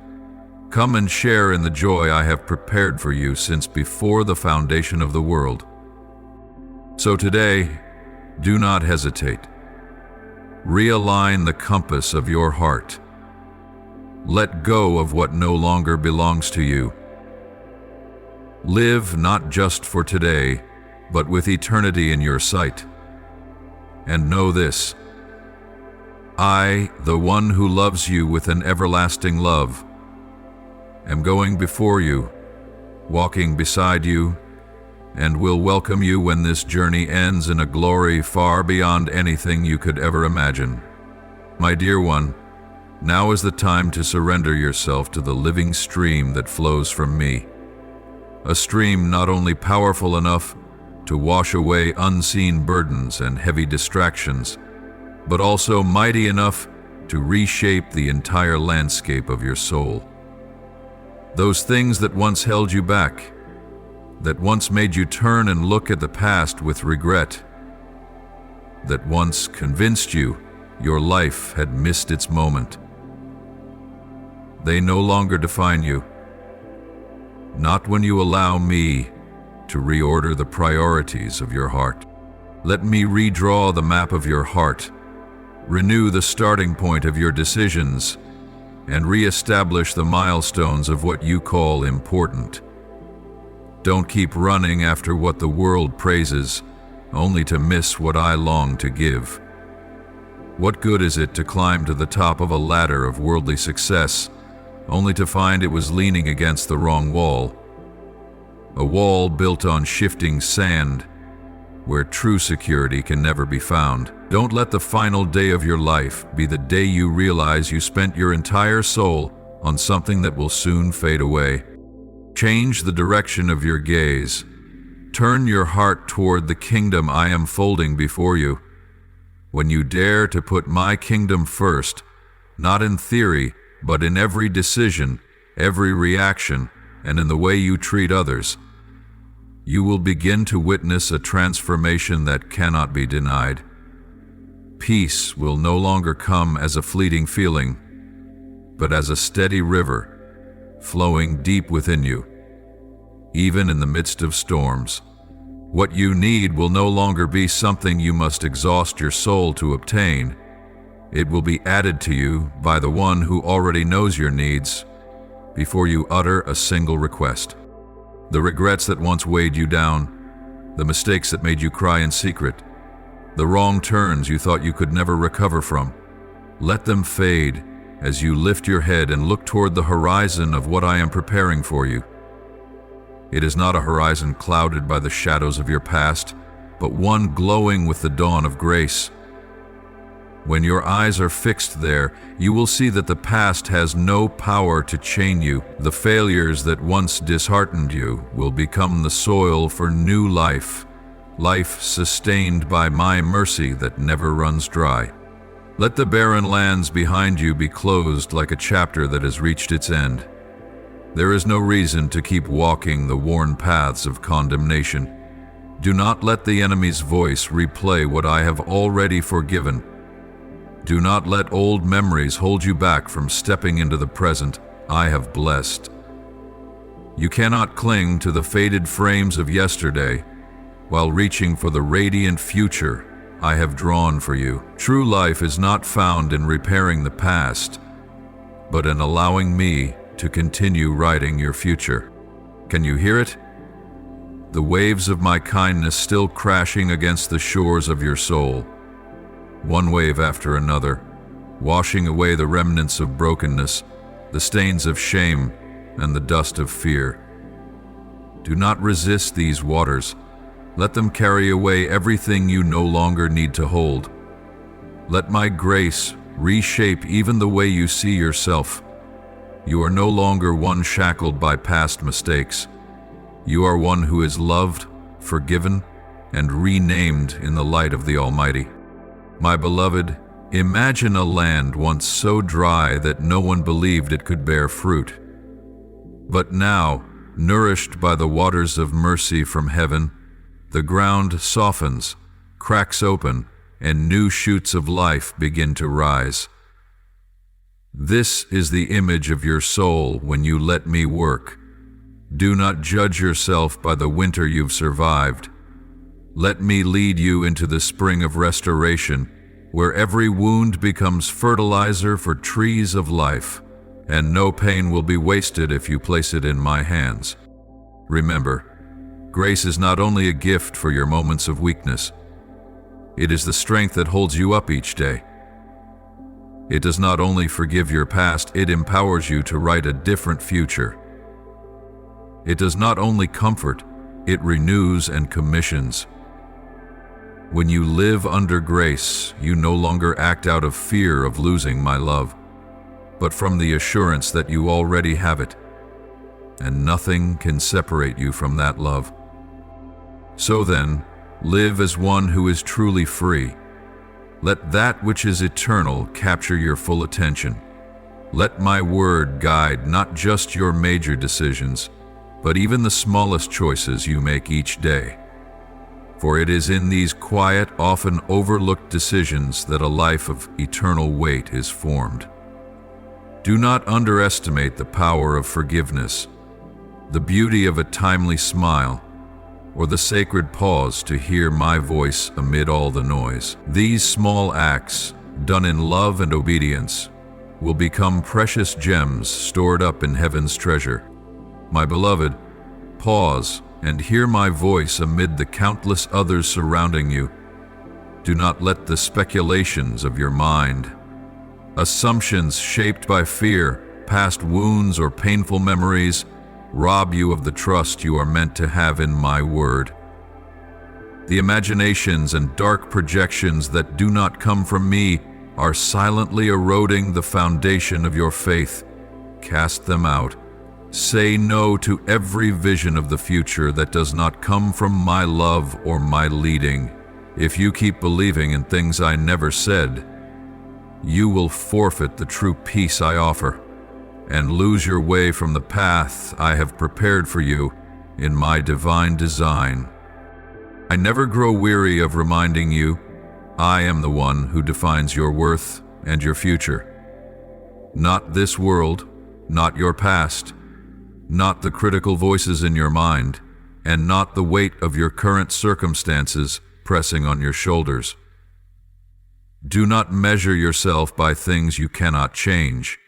Come and share in the joy I have prepared for you since before the foundation of the world. So today, do not hesitate. Realign the compass of your heart. Let go of what no longer belongs to you. Live not just for today, but with eternity in your sight. And know this: I, the one who loves you with an everlasting love, am going before you, walking beside you, and will welcome you when this journey ends in a glory far beyond anything you could ever imagine. My dear one, now is the time to surrender yourself to the living stream that flows from me. A stream not only powerful enough to wash away unseen burdens and heavy distractions, but also mighty enough to reshape the entire landscape of your soul. Those things that once held you back, that once made you turn and look at the past with regret, that once convinced you your life had missed its moment, they no longer define you. Not when you allow me to reorder the priorities of your heart. Let me redraw the map of your heart, renew the starting point of your decisions, and re-establish the milestones of what you call important. Don't keep running after what the world praises, only to miss what I long to give. What good is it to climb to the top of a ladder of worldly success, only to find it was leaning against the wrong wall? A wall built on shifting sand, where true security can never be found. Don't let the final day of your life be the day you realize you spent your entire soul on something that will soon fade away. Change the direction of your gaze. Turn your heart toward the kingdom I am folding before you. When you dare to put my kingdom first, not in theory, but in every decision, every reaction, and in the way you treat others, you will begin to witness a transformation that cannot be denied. Peace will no longer come as a fleeting feeling, but as a steady river flowing deep within you, even in the midst of storms. What you need will no longer be something you must exhaust your soul to obtain. It will be added to you by the one who already knows your needs before you utter a single request. The regrets that once weighed you down, the mistakes that made you cry in secret, the wrong turns you thought you could never recover from, let them fade as you lift your head and look toward the horizon of what I am preparing for you. It is not a horizon clouded by the shadows of your past, but one glowing with the dawn of grace. When your eyes are fixed there, you will see that the past has no power to chain you. The failures that once disheartened you will become the soil for new life, life sustained by my mercy that never runs dry. Let the barren lands behind you be closed like a chapter that has reached its end. There is no reason to keep walking the worn paths of condemnation. Do not let the enemy's voice replay what I have already forgiven. Do not let old memories hold you back from stepping into the present I have blessed. You cannot cling to the faded frames of yesterday while reaching for the radiant future I have drawn for you. True life is not found in repairing the past, but in allowing me to continue writing your future. Can you hear it? The waves of my kindness still crashing against the shores of your soul. One wave after another, washing away the remnants of brokenness, the stains of shame, and the dust of fear. Do not resist these waters. Let them carry away everything you no longer need to hold. Let my grace reshape even the way you see yourself. You are no longer one shackled by past mistakes. You are one who is loved, forgiven, and renamed in the light of the Almighty. My beloved, imagine a land once so dry that no one believed it could bear fruit. But now, nourished by the waters of mercy from heaven, the ground softens, cracks open, and new shoots of life begin to rise. This is the image of your soul when you let me work. Do not judge yourself by the winter you've survived. Let me lead you into the spring of restoration, where every wound becomes fertilizer for trees of life, and no pain will be wasted if you place it in my hands. Remember, grace is not only a gift for your moments of weakness, it is the strength that holds you up each day. It does not only forgive your past, it empowers you to write a different future. It does not only comfort, it renews and commissions. When you live under grace, you no longer act out of fear of losing my love, but from the assurance that you already have it, and nothing can separate you from that love. So then, live as one who is truly free. Let that which is eternal capture your full attention. Let my word guide not just your major decisions, but even the smallest choices you make each day. For it is in these quiet, often overlooked decisions that a life of eternal weight is formed. Do not underestimate the power of forgiveness, the beauty of a timely smile, or the sacred pause to hear my voice amid all the noise. These small acts, done in love and obedience, will become precious gems stored up in heaven's treasure. My beloved, pause and hear my voice amid the countless others surrounding you. Do not let the speculations of your mind, assumptions shaped by fear, past wounds, or painful memories, rob you of the trust you are meant to have in my word. The imaginations and dark projections that do not come from me are silently eroding the foundation of your faith. Cast them out. Say no to every vision of the future that does not come from my love or my leading. If you keep believing in things I never said, you will forfeit the true peace I offer and lose your way from the path I have prepared for you in my divine design. I never grow weary of reminding you, I am the one who defines your worth and your future. Not this world, not your past, not the critical voices in your mind, and not the weight of your current circumstances pressing on your shoulders. Do not measure yourself by things you cannot change.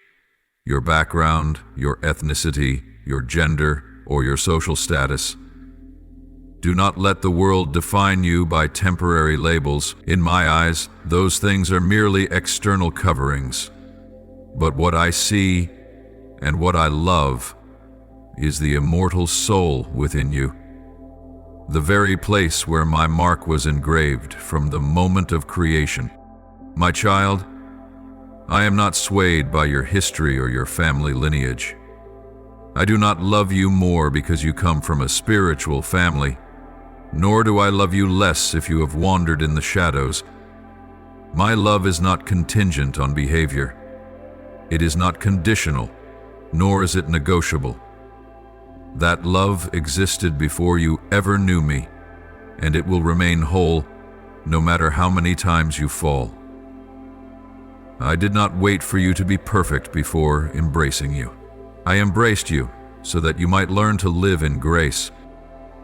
Your background, your ethnicity, your gender, or your social status. Do not let the world define you by temporary labels. In my eyes, those things are merely external coverings. But what I see and what I love is the immortal soul within you, the very place where my mark was engraved from the moment of creation. My child, I am not swayed by your history or your family lineage. I do not love you more because you come from a spiritual family, nor do I love you less if you have wandered in the shadows. My love is not contingent on behavior. It is not conditional, nor is it negotiable. That love existed before you ever knew me, and it will remain whole no matter how many times you fall. I did not wait for you to be perfect before embracing you. I embraced you so that you might learn to live in grace.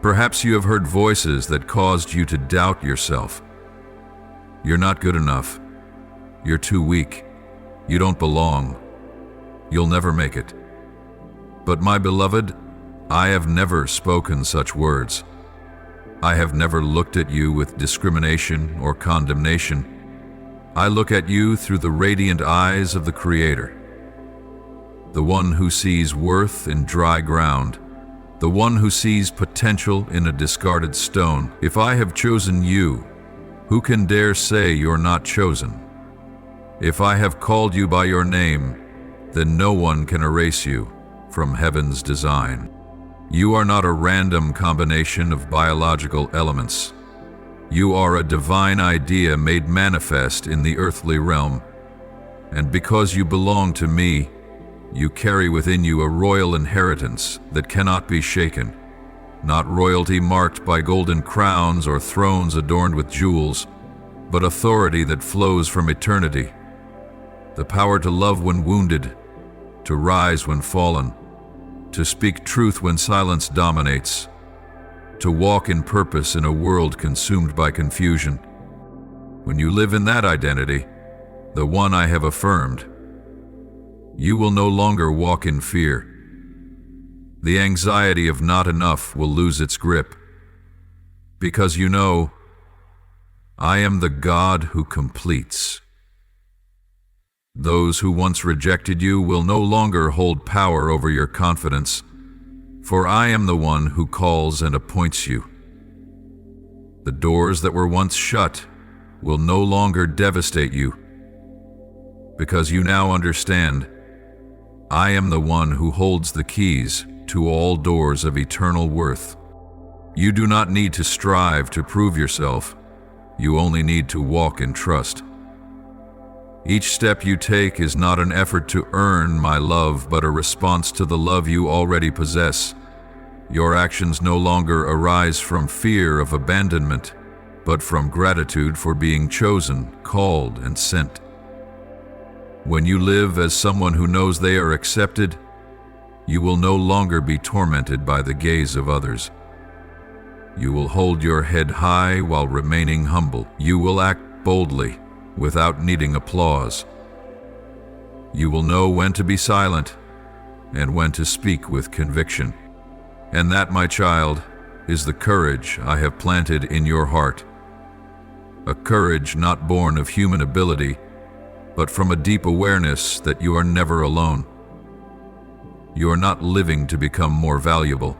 Perhaps you have heard voices that caused you to doubt yourself. You're not good enough. You're too weak. You don't belong. You'll never make it. But my beloved, I have never spoken such words. I have never looked at you with discrimination or condemnation. I look at you through the radiant eyes of the Creator, the one who sees worth in dry ground, the one who sees potential in a discarded stone. If I have chosen you, who can dare say you're not chosen? If I have called you by your name, then no one can erase you from heaven's design. You are not a random combination of biological elements. You are a divine idea made manifest in the earthly realm. And because you belong to me, you carry within you a royal inheritance that cannot be shaken. Not royalty marked by golden crowns or thrones adorned with jewels, but authority that flows from eternity. The power to love when wounded, to rise when fallen, to speak truth when silence dominates, to walk in purpose in a world consumed by confusion. When you live in that identity, the one I have affirmed, you will no longer walk in fear. The anxiety of not enough will lose its grip, because you know, I am the God who completes. Those who once rejected you will no longer hold power over your confidence, for I am the one who calls and appoints you. The doors that were once shut will no longer devastate you, because you now understand, I am the one who holds the keys to all doors of eternal worth. You do not need to strive to prove yourself. You only need to walk in trust. Each step you take is not an effort to earn my love, but a response to the love you already possess. Your actions no longer arise from fear of abandonment, but from gratitude for being chosen, called, and sent. When you live as someone who knows they are accepted, you will no longer be tormented by the gaze of others. You will hold your head high while remaining humble. You will act boldly without needing applause. You will know when to be silent and when to speak with conviction. And that, my child, is the courage I have planted in your heart. A courage not born of human ability, but from a deep awareness that you are never alone. You are not living to become more valuable.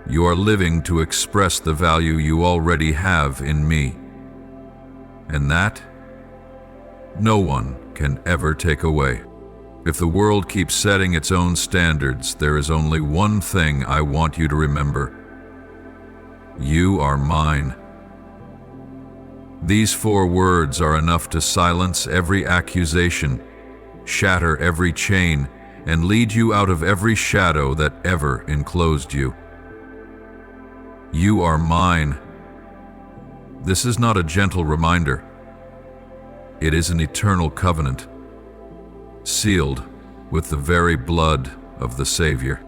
You are living to express the value you already have in me. And that, no one can ever take away. If the world keeps setting its own standards, there is only one thing I want you to remember. You are mine. These 4 words are enough to silence every accusation, shatter every chain, and lead you out of every shadow that ever enclosed you. You are mine. This is not a gentle reminder. It is an eternal covenant, sealed with the very blood of the Savior.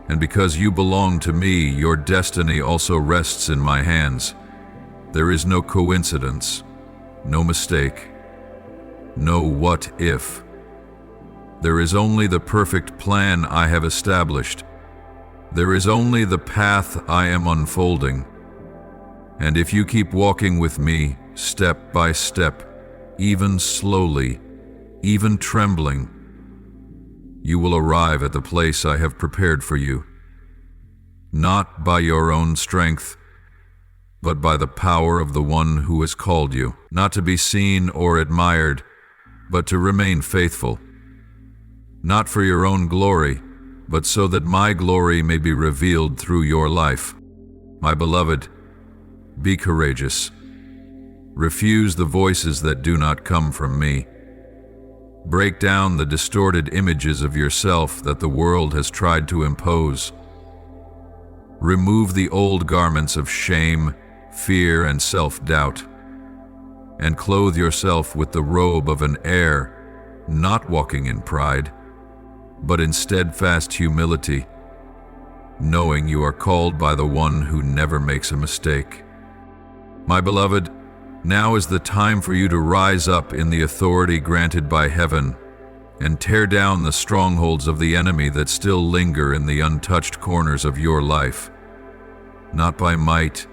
And because you belong to me, your destiny also rests in my hands. There is no coincidence, no mistake, no what if. There is only the perfect plan I have established. There is only the path I am unfolding. And if you keep walking with me, step by step, even slowly, even trembling, you will arrive at the place I have prepared for you, not by your own strength, but by the power of the one who has called you, not to be seen or admired, but to remain faithful, not for your own glory, but so that my glory may be revealed through your life. My beloved, be courageous. Refuse the voices that do not come from me. Break down the distorted images of yourself that the world has tried to impose. Remove the old garments of shame, fear, and self-doubt, and clothe yourself with the robe of an heir, not walking in pride, but in steadfast humility, knowing you are called by the one who never makes a mistake. My beloved, now is the time for you to rise up in the authority granted by heaven and tear down the strongholds of the enemy that still linger in the untouched corners of your life. Not by might,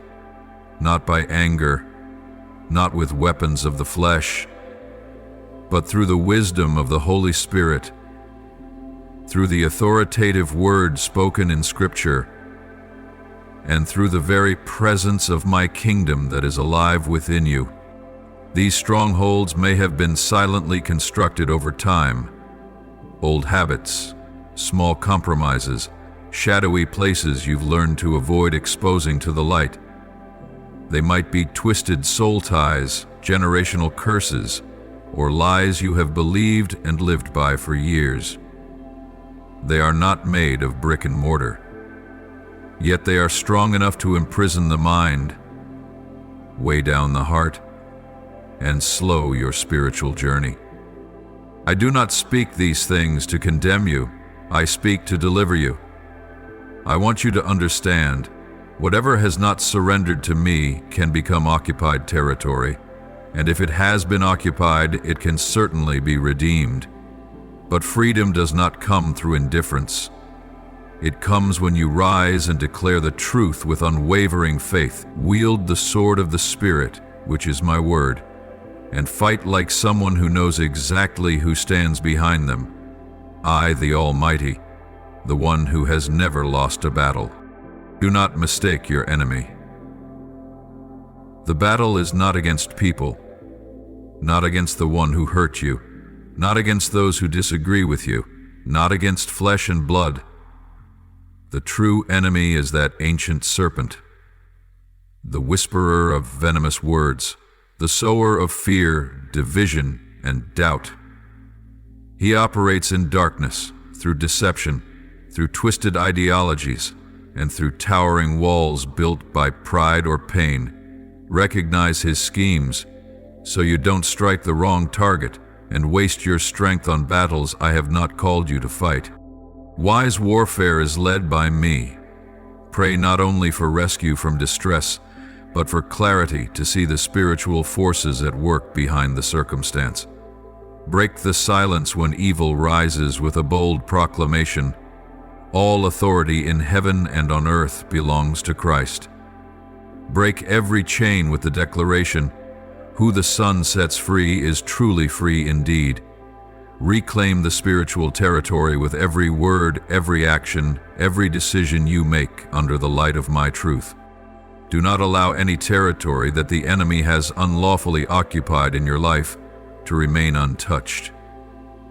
not by anger, not with weapons of the flesh, but through the wisdom of the Holy Spirit, through the authoritative word spoken in Scripture, and through the very presence of my kingdom that is alive within you. These strongholds may have been silently constructed over time. Old habits, small compromises, shadowy places you've learned to avoid exposing to the light. They might be twisted soul ties, generational curses, or lies you have believed and lived by for years. They are not made of brick and mortar, yet they are strong enough to imprison the mind, weigh down the heart, and slow your spiritual journey. I do not speak these things to condemn you. I speak to deliver you. I want you to understand, whatever has not surrendered to me can become occupied territory, and if it has been occupied, it can certainly be redeemed. But freedom does not come through indifference. It comes when you rise and declare the truth with unwavering faith, wield the sword of the Spirit, which is my word, and fight like someone who knows exactly who stands behind them. I, the Almighty, the one who has never lost a battle. Do not mistake your enemy. The battle is not against people, not against the one who hurt you, not against those who disagree with you, not against flesh and blood. The true enemy is that ancient serpent, the whisperer of venomous words, the sower of fear, division, and doubt. He operates in darkness, through deception, through twisted ideologies, and through towering walls built by pride or pain. Recognize his schemes, so you don't strike the wrong target and waste your strength on battles I have not called you to fight. Wise warfare is led by me. Pray not only for rescue from distress, but for clarity to see the spiritual forces at work behind the circumstance. Break the silence when evil rises with a bold proclamation. All authority in heaven and on earth belongs to Christ. Break every chain with the declaration, who the Son sets free is truly free indeed. Reclaim the spiritual territory with every word, every action, every decision you make under the light of my truth. Do not allow any territory that the enemy has unlawfully occupied in your life to remain untouched.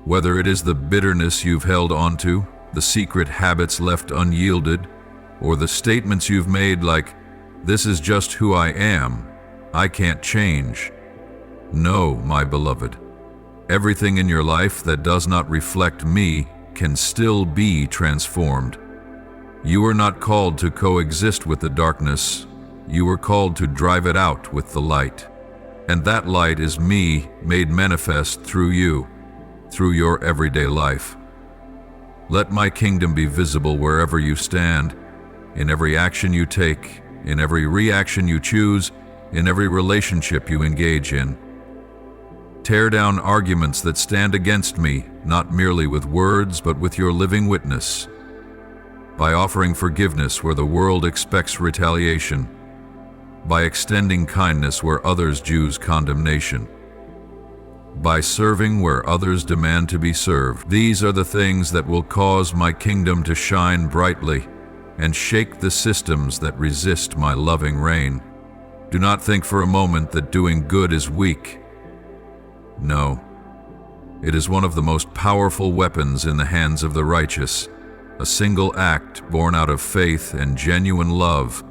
Whether it is the bitterness you've held onto, the secret habits left unyielded, or the statements you've made like, "This is just who I am, I can't change." No, my beloved. Everything in your life that does not reflect me can still be transformed. You are not called to coexist with the darkness. You are called to drive it out with the light. And that light is me made manifest through you, through your everyday life. Let my kingdom be visible wherever you stand, in every action you take, in every reaction you choose, in every relationship you engage in. Tear down arguments that stand against me, not merely with words, but with your living witness, by offering forgiveness where the world expects retaliation, by extending kindness where others choose condemnation. by serving where others demand to be served. These are the things that will cause my kingdom to shine brightly and shake the systems that resist my loving reign. Do not think for a moment that doing good is weak. No, it is one of the most powerful weapons in the hands of the righteous. A single act born out of faith and genuine love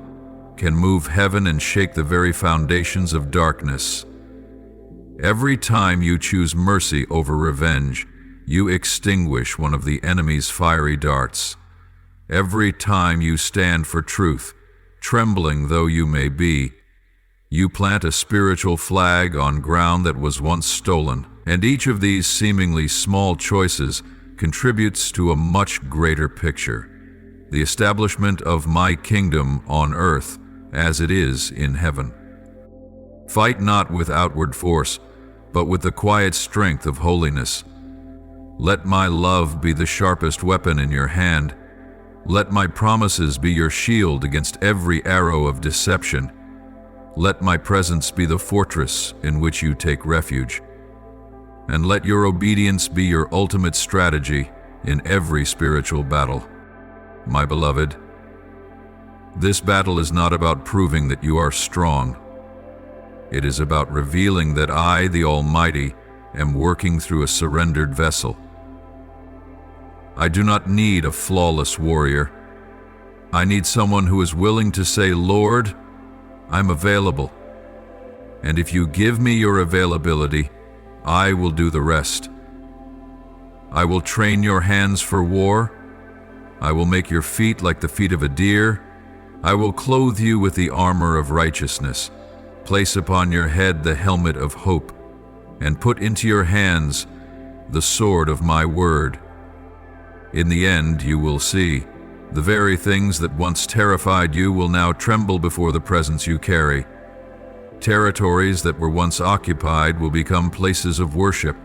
can move heaven and shake the very foundations of darkness. Every time you choose mercy over revenge, you extinguish one of the enemy's fiery darts. Every time you stand for truth, trembling though you may be, you plant a spiritual flag on ground that was once stolen. And each of these seemingly small choices contributes to a much greater picture, the establishment of my kingdom on earth as it is in heaven. Fight not with outward force, but with the quiet strength of holiness. Let my love be the sharpest weapon in your hand. Let my promises be your shield against every arrow of deception. Let my presence be the fortress in which you take refuge. And let your obedience be your ultimate strategy in every spiritual battle. My beloved, this battle is not about proving that you are strong. It is about revealing that I, the Almighty, am working through a surrendered vessel. I do not need a flawless warrior. I need someone who is willing to say, Lord, I'm available. And if you give me your availability, I will do the rest. I will train your hands for war. I will make your feet like the feet of a deer. I will clothe you with the armor of righteousness, place upon your head the helmet of hope, and put into your hands the sword of my word. In the end, you will see, the very things that once terrified you will now tremble before the presence you carry. Territories that were once occupied will become places of worship.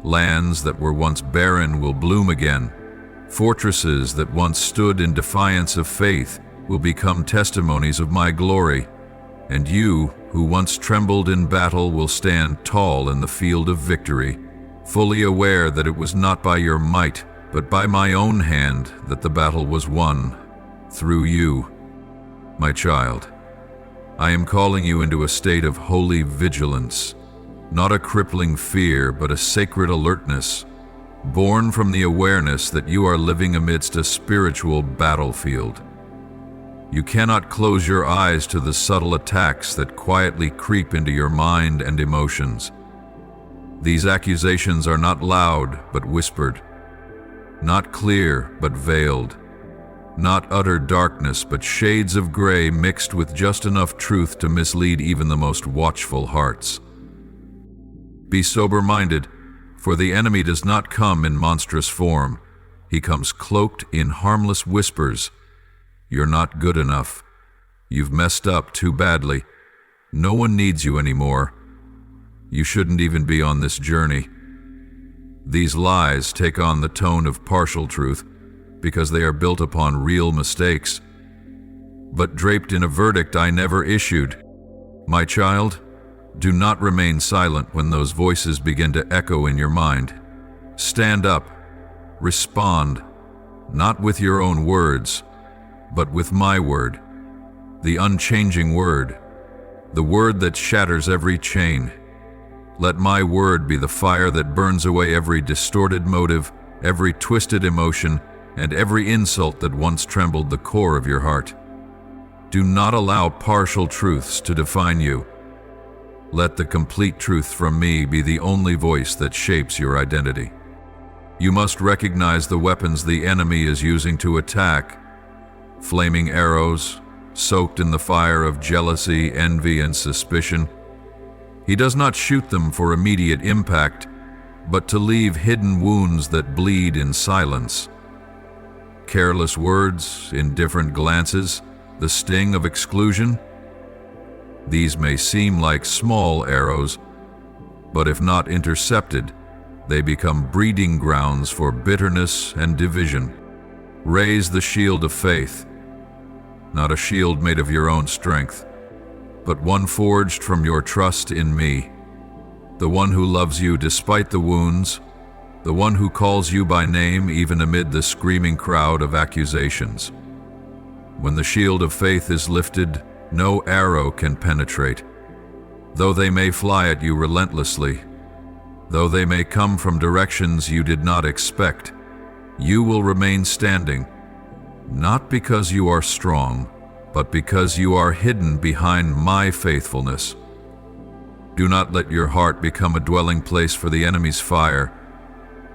Lands that were once barren will bloom again. Fortresses that once stood in defiance of faith will become testimonies of my glory. And you, who once trembled in battle, will stand tall in the field of victory, fully aware that it was not by your might, but by my own hand that the battle was won, through you. My child, I am calling you into a state of holy vigilance, not a crippling fear, but a sacred alertness, born from the awareness that you are living amidst a spiritual battlefield. You cannot close your eyes to the subtle attacks that quietly creep into your mind and emotions. These accusations are not loud, but whispered, not clear, but veiled, not utter darkness, but shades of gray mixed with just enough truth to mislead even the most watchful hearts. Be sober-minded, for the enemy does not come in monstrous form. He comes cloaked in harmless whispers. You're not good enough. You've messed up too badly. No one needs you anymore. You shouldn't even be on this journey. These lies take on the tone of partial truth because they are built upon real mistakes, but draped in a verdict I never issued. My child, do not remain silent when those voices begin to echo in your mind. Stand up. Respond, not with your own words, but with my word, the unchanging word, the word that shatters every chain. Let my word be the fire that burns away every distorted motive, every twisted emotion, and every insult that once trembled the core of your heart. Do not allow partial truths to define you. Let the complete truth from me be the only voice that shapes your identity. You must recognize the weapons the enemy is using to attack. Flaming arrows, soaked in the fire of jealousy, envy, and suspicion. He does not shoot them for immediate impact, but to leave hidden wounds that bleed in silence. Careless words, indifferent glances, the sting of exclusion. These may seem like small arrows, but if not intercepted, they become breeding grounds for bitterness and division. Raise the shield of faith, not a shield made of your own strength, but one forged from your trust in me. the one who loves you despite the wounds, the one who calls you by name even amid the screaming crowd of accusations. When the shield of faith is lifted, no arrow can penetrate. Though they may fly at you relentlessly, though they may come from directions you did not expect, you will remain standing, not because you are strong, but because you are hidden behind my faithfulness. Do not let your heart become a dwelling place for the enemy's fire.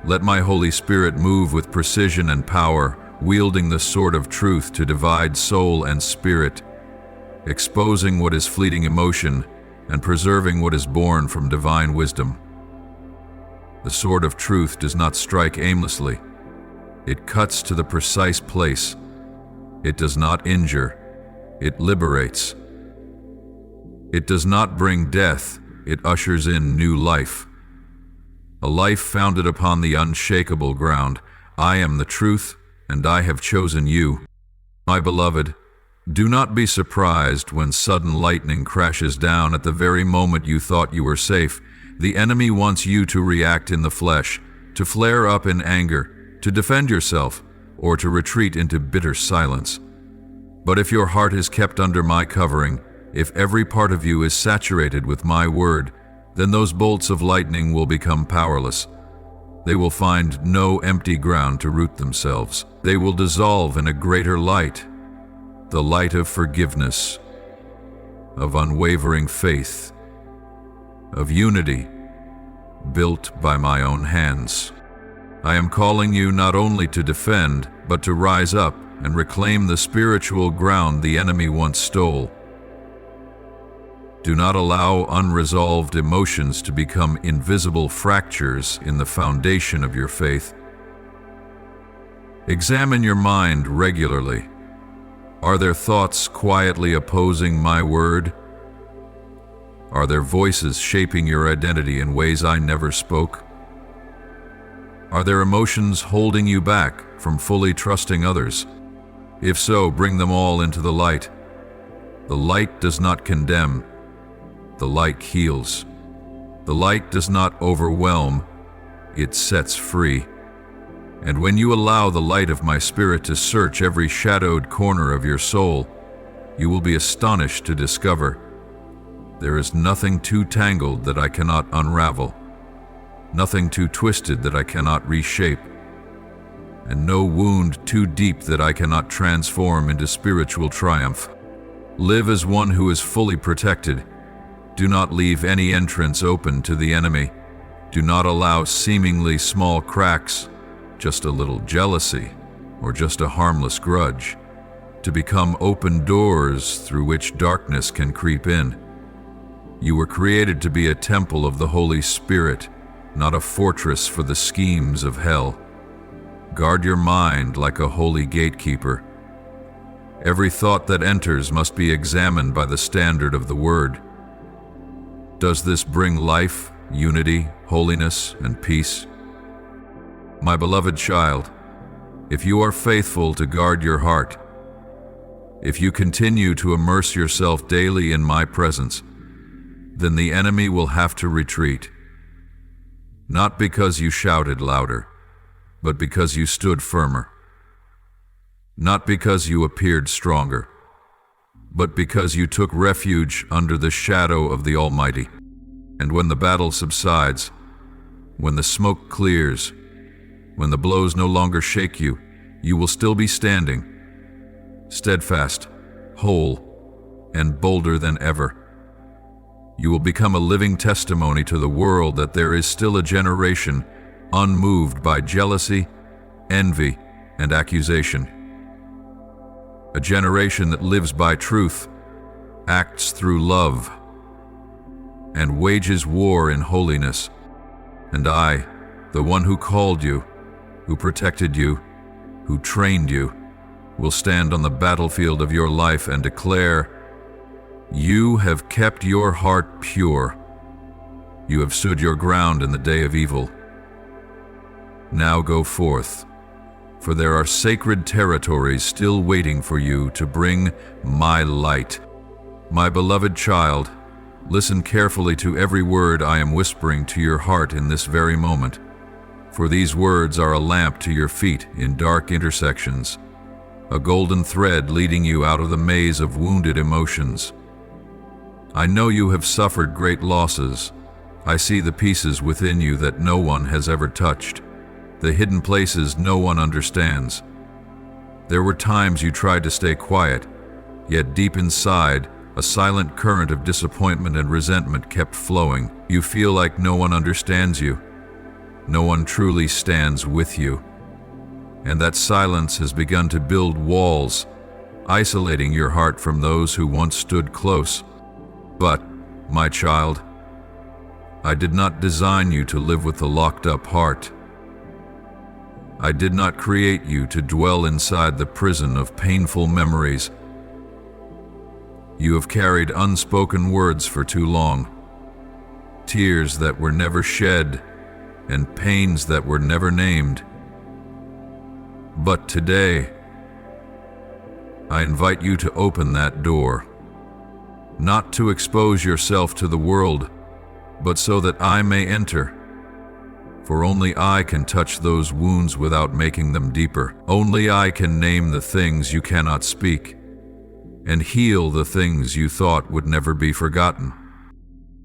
Let my Holy Spirit move with precision and power, wielding the sword of truth to divide soul and spirit, exposing what is fleeting emotion and preserving what is born from divine wisdom. The sword of truth does not strike aimlessly. It cuts to the precise place. It does not injure. It liberates. It does not bring death. It ushers in new life. A life founded upon the unshakable ground. I am the truth, and I have chosen you. My beloved, do not be surprised when sudden lightning crashes down at the very moment you thought you were safe. The enemy wants you to react in the flesh, to flare up in anger, to defend yourself, or to retreat into bitter silence. But if your heart is kept under my covering, if every part of you is saturated with my word, then those bolts of lightning will become powerless. They will find no empty ground to root themselves. They will dissolve in a greater light, the light of forgiveness, of unwavering faith, of unity built by my own hands. I am calling you not only to defend, but to rise up and reclaim the spiritual ground the enemy once stole. Do not allow unresolved emotions to become invisible fractures in the foundation of your faith. Examine your mind regularly. Are there thoughts quietly opposing my word? Are there voices shaping your identity in ways I never spoke? Are there emotions holding you back from fully trusting others? If so, bring them all into the light. The light does not condemn. The light heals. The light does not overwhelm. It sets free. And when you allow the light of my Spirit to search every shadowed corner of your soul, you will be astonished to discover there is nothing too tangled that I cannot unravel, nothing too twisted that I cannot reshape, and no wound too deep that I cannot transform into spiritual triumph. Live as one who is fully protected. Do not leave any entrance open to the enemy. Do not allow seemingly small cracks, just a little jealousy, or just a harmless grudge, to become open doors through which darkness can creep in. You were created to be a temple of the Holy Spirit, not a fortress for the schemes of hell. Guard your mind like a holy gatekeeper. Every thought that enters must be examined by the standard of the Word. Does this bring life, unity, holiness, and peace? My beloved child, if you are faithful to guard your heart, if you continue to immerse yourself daily in my presence, then the enemy will have to retreat. Not because you shouted louder, but because you stood firmer. Not because you appeared stronger, but because you took refuge under the shadow of the Almighty. And when the battle subsides, when the smoke clears, when the blows no longer shake you, you will still be standing, steadfast, whole, and bolder than ever. You will become a living testimony to the world that there is still a generation unmoved by jealousy, envy, and accusation. A generation that lives by truth, acts through love, and wages war in holiness. And I, the one who called you, who protected you, who trained you, will stand on the battlefield of your life and declare, you have kept your heart pure. You have stood your ground in the day of evil. Now go forth, for there are sacred territories still waiting for you to bring my light. My beloved child, Listen carefully to every word I am whispering to your heart in this very moment, for these words are a lamp to your feet in dark intersections, a golden thread leading you out of the maze of wounded emotions. I know you have suffered great losses. I see the pieces within you that no one has ever touched, the hidden places no one understands. There were times you tried to stay quiet, yet deep inside, a silent current of disappointment and resentment kept flowing. You feel like no one understands you. No one truly stands with you. And that silence has begun to build walls, isolating your heart from those who once stood close. But, my child, I did not design you to live with a locked-up heart. I did not create you to dwell inside the prison of painful memories. You have carried unspoken words for too long, tears that were never shed, and pains that were never named. But today, I invite you to open that door, not to expose yourself to the world, but so that I may enter. For only I can touch those wounds without making them deeper. Only I can name the things you cannot speak, and heal the things you thought would never be forgotten.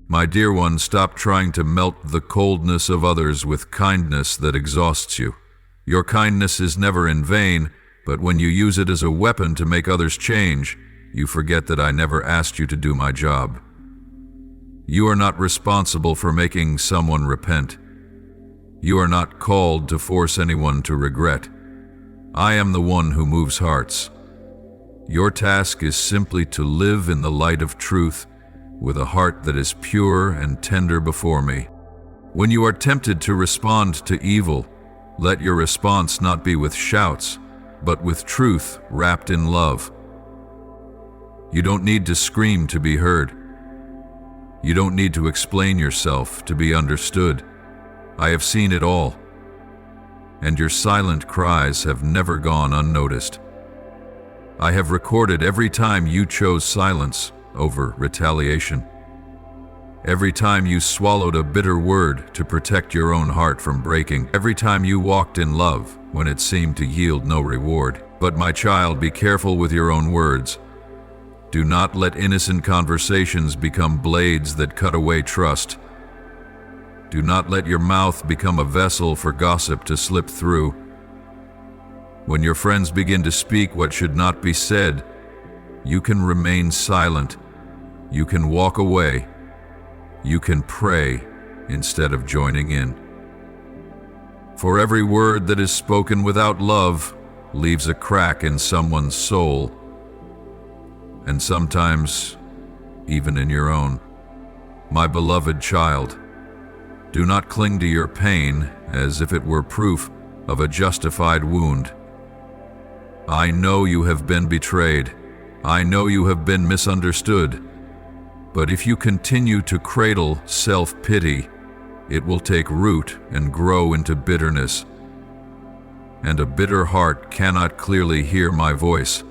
My dear one, stop trying to melt the coldness of others with kindness that exhausts you. Your kindness is never in vain, but when you use it as a weapon to make others change, you forget that I never asked you to do my job. You are not responsible for making someone repent. You are not called to force anyone to regret. I am the one who moves hearts. Your task is simply to live in the light of truth with a heart that is pure and tender before me. When you are tempted to respond to evil, let your response not be with shouts, but with truth wrapped in love. You don't need to scream to be heard. You don't need to explain yourself to be understood. I have seen it all, and your silent cries have never gone unnoticed. I have recorded every time you chose silence over retaliation. Every time you swallowed a bitter word to protect your own heart from breaking. Every time you walked in love when it seemed to yield no reward. But my child, be careful with your own words. Do not let innocent conversations become blades that cut away trust. Do not let your mouth become a vessel for gossip to slip through. When your friends begin to speak what should not be said, you can remain silent. You can walk away. You can pray instead of joining in. For every word that is spoken without love leaves a crack in someone's soul, and sometimes even in your own. My beloved child, do not cling to your pain as if it were proof of a justified wound. I know you have been betrayed. I know you have been misunderstood. But if you continue to cradle self-pity, it will take root and grow into bitterness. And a bitter heart cannot clearly hear my voice,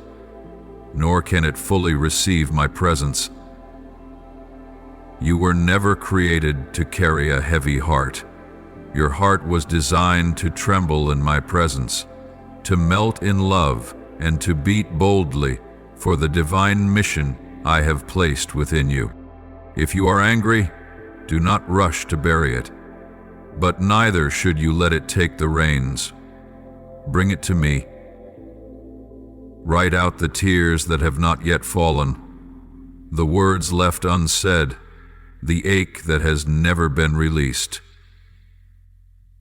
nor can it fully receive my presence. You were never created to carry a heavy heart. Your heart was designed to tremble in my presence, to melt in love, and to beat boldly for the divine mission I have placed within you. If you are angry, do not rush to bury it, but neither should you let it take the reins. Bring it to me. Write out the tears that have not yet fallen, the words left unsaid, the ache that has never been released.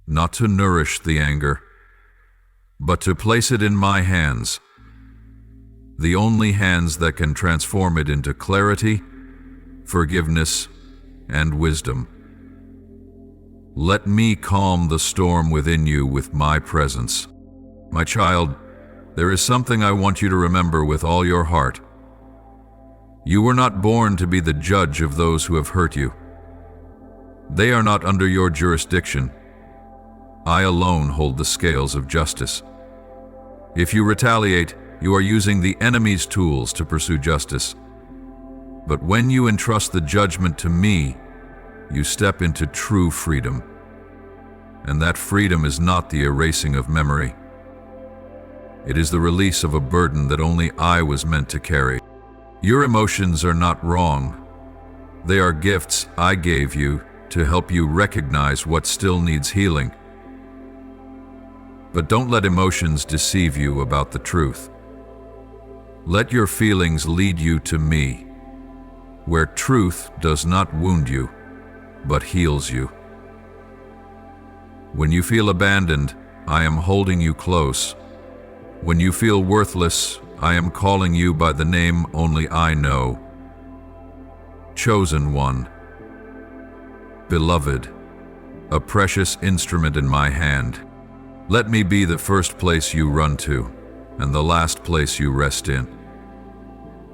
Not to nourish the anger, but to place it in my hands, the only hands that can transform it into clarity, forgiveness, and wisdom. Let me calm the storm within you with my presence. My child, there is something I want you to remember with all your heart. You were not born to be the judge of those who have hurt you. They are not under your jurisdiction. I alone hold the scales of justice. If you retaliate, you are using the enemy's tools to pursue justice. But when you entrust the judgment to me, you step into true freedom. And that freedom is not the erasing of memory. It is the release of a burden that only I was meant to carry. Your emotions are not wrong. They are gifts I gave you to help you recognize what still needs healing. But don't let emotions deceive you about the truth. Let your feelings lead you to me, where truth does not wound you, but heals you. When you feel abandoned, I am holding you close. When you feel worthless, I am calling you by the name only I know. Chosen one, beloved, a precious instrument in my hand. Let me be the first place you run to, and the last place you rest in.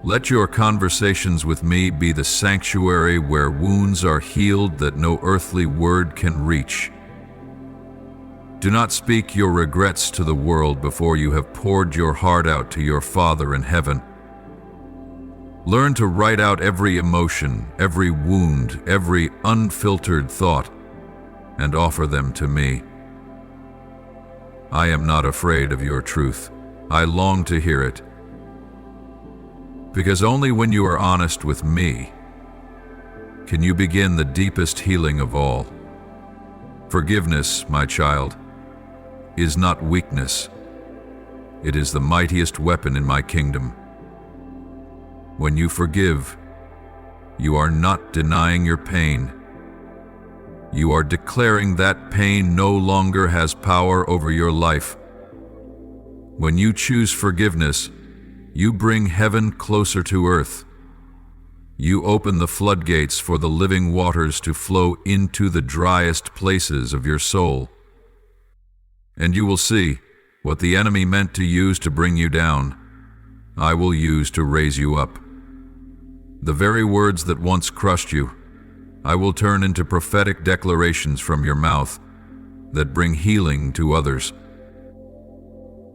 Let your conversations with me be the sanctuary where wounds are healed that no earthly word can reach. Do not speak your regrets to the world before you have poured your heart out to your Father in heaven. Learn to write out every emotion, every wound, every unfiltered thought, and offer them to me. I am not afraid of your truth. I long to hear it. Because only when you are honest with me can you begin the deepest healing of all. Forgiveness, my child, is not weakness. It is the mightiest weapon in my kingdom. When you forgive, you are not denying your pain. You are declaring that pain no longer has power over your life. When you choose forgiveness, you bring heaven closer to earth. You open the floodgates for the living waters to flow into the driest places of your soul. And you will see what the enemy meant to use to bring you down, I will use to raise you up. The very words that once crushed you, I will turn into prophetic declarations from your mouth that bring healing to others.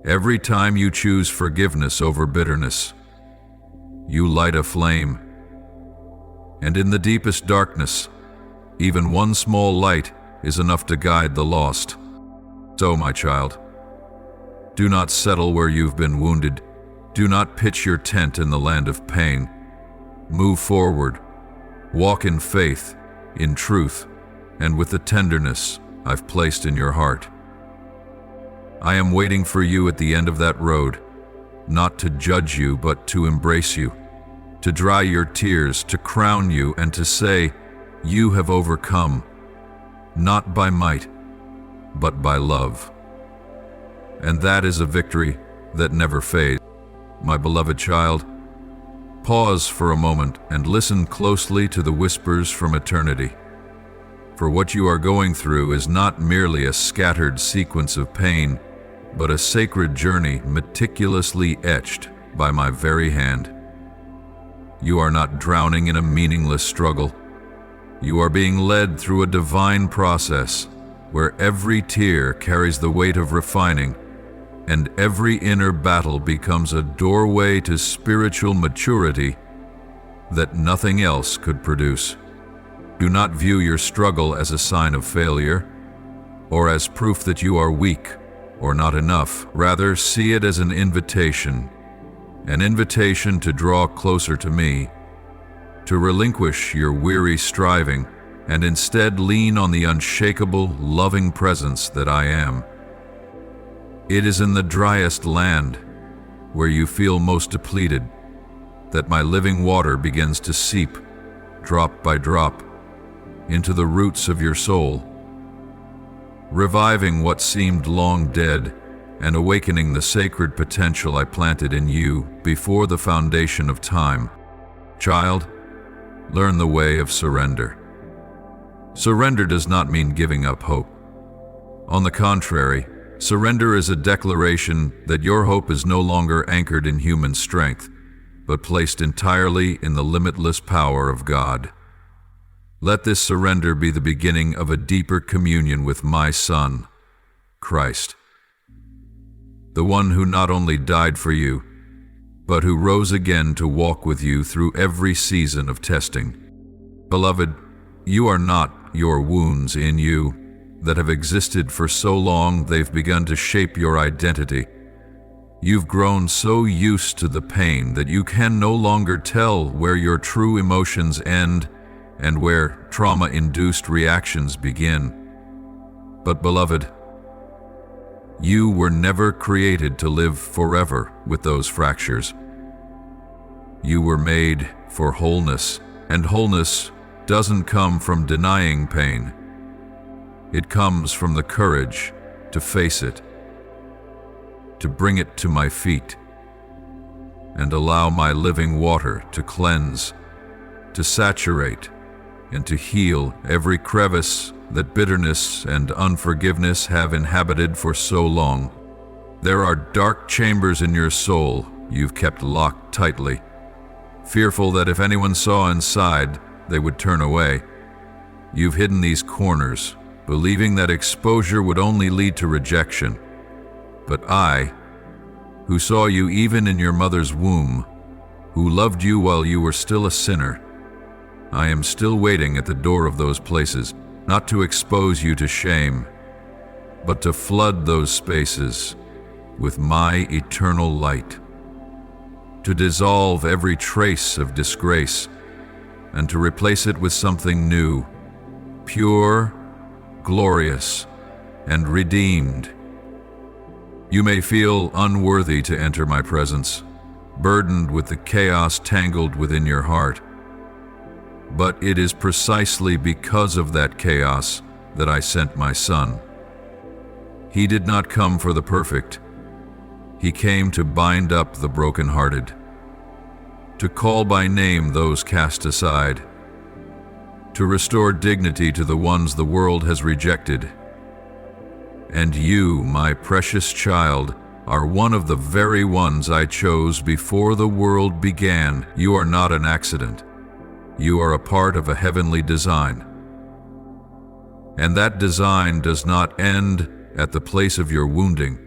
Every time you choose forgiveness over bitterness, you light a flame. And in the deepest darkness, even one small light is enough to guide the lost. So, my child, do not settle where you've been wounded. Do not pitch your tent in the land of pain. Move forward. Walk in faith, in truth, and with the tenderness I've placed in your heart. I am waiting for you at the end of that road, not to judge you, but to embrace you, to dry your tears, to crown you, and to say, you have overcome, not by might, but by love. And that is a victory that never fades. My beloved child, pause for a moment and listen closely to the whispers from eternity. For what you are going through is not merely a scattered sequence of pain, but a sacred journey meticulously etched by my very hand. You are not drowning in a meaningless struggle. You are being led through a divine process where every tear carries the weight of refining, and every inner battle becomes a doorway to spiritual maturity that nothing else could produce. Do not view your struggle as a sign of failure or as proof that you are weak or not enough. Rather, see it as an invitation to draw closer to me, to relinquish your weary striving, and instead lean on the unshakable, loving presence that I am. It is in the driest land, where you feel most depleted, that my living water begins to seep, drop by drop, into the roots of your soul, reviving what seemed long dead and awakening the sacred potential I planted in you before the foundation of time. Child, learn the way of surrender. Surrender does not mean giving up hope. On the contrary, surrender is a declaration that your hope is no longer anchored in human strength, but placed entirely in the limitless power of God. Let this surrender be the beginning of a deeper communion with my Son, Christ, the one who not only died for you, but who rose again to walk with you through every season of testing. Beloved, you are not your wounds in you that have existed for so long they've begun to shape your identity. You've grown so used to the pain that you can no longer tell where your true emotions end and where trauma-induced reactions begin. But beloved, you were never created to live forever with those fractures. You were made for wholeness, and wholeness doesn't come from denying pain. It comes from the courage to face it, to bring it to my feet, and allow my living water to cleanse, to saturate, and to heal every crevice that bitterness and unforgiveness have inhabited for so long. There are dark chambers in your soul you've kept locked tightly, fearful that if anyone saw inside, they would turn away. You've hidden these corners, believing that exposure would only lead to rejection. But I, who saw you even in your mother's womb, who loved you while you were still a sinner, I am still waiting at the door of those places, not to expose you to shame, but to flood those spaces with my eternal light, to dissolve every trace of disgrace, and to replace it with something new, pure, glorious, and redeemed. You may feel unworthy to enter my presence, burdened with the chaos tangled within your heart. But it is precisely because of that chaos that I sent my Son. He did not come for the perfect. He came to bind up the brokenhearted, to call by name those cast aside, to restore dignity to the ones the world has rejected. And you, my precious child, are one of the very ones I chose before the world began. You are not an accident. You are a part of a heavenly design. And that design does not end at the place of your wounding.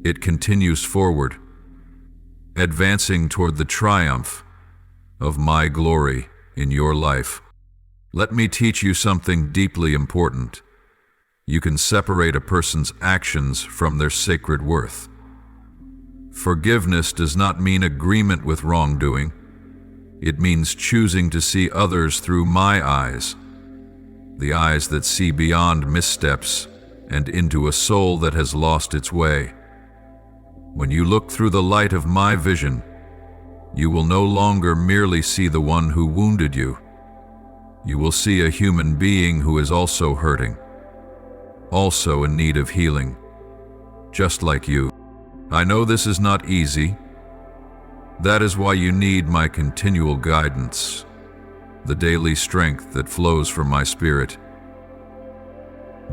It continues forward, advancing toward the triumph of my glory in your life. Let me teach you something deeply important. You can separate a person's actions from their sacred worth. Forgiveness does not mean agreement with wrongdoing. It means choosing to see others through my eyes, the eyes that see beyond missteps and into a soul that has lost its way. When you look through the light of my vision, you will no longer merely see the one who wounded you. You will see a human being who is also hurting, also in need of healing, just like you. I know this is not easy. That is why you need my continual guidance, the daily strength that flows from my spirit.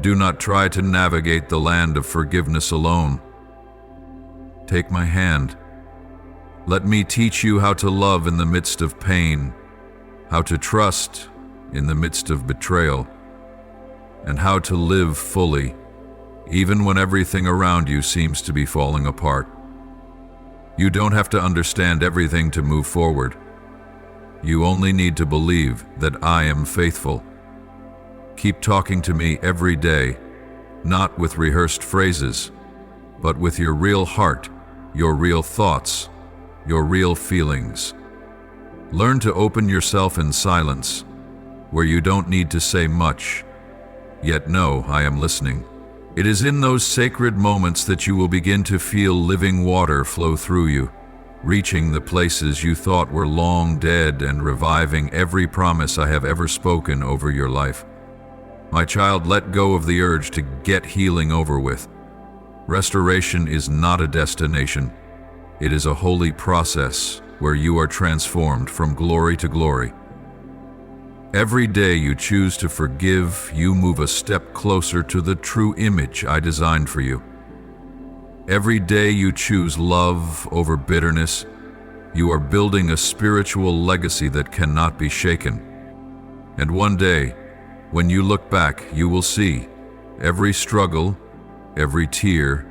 Do not try to navigate the land of forgiveness alone. Take my hand. Let me teach you how to love in the midst of pain, how to trust in the midst of betrayal, and how to live fully, even when everything around you seems to be falling apart. You don't have to understand everything to move forward. You only need to believe that I am faithful. Keep talking to me every day, not with rehearsed phrases, but with your real heart, your real thoughts, your real feelings. Learn to open yourself in silence, where you don't need to say much, yet know I am listening. It is in those sacred moments that you will begin to feel living water flow through you, reaching the places you thought were long dead and reviving every promise I have ever spoken over your life. My child, let go of the urge to get healing over with. Restoration is not a destination. It is a holy process where you are transformed from glory to glory. Every day you choose to forgive, you move a step closer to the true image I designed for you. Every day you choose love over bitterness, you are building a spiritual legacy that cannot be shaken. And one day, when you look back, you will see every struggle, every tear,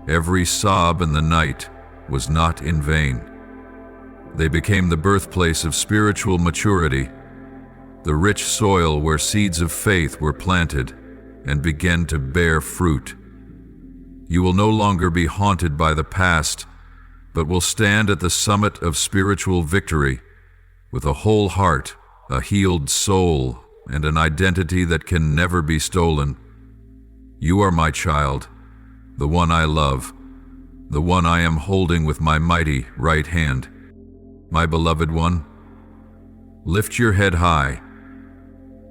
every sob in the night was not in vain. They became the birthplace of spiritual maturity, the rich soil where seeds of faith were planted and began to bear fruit. You will no longer be haunted by the past, but will stand at the summit of spiritual victory with a whole heart, a healed soul, and an identity that can never be stolen. You are my child, the one I love, the one I am holding with my mighty right hand. My beloved one, lift your head high,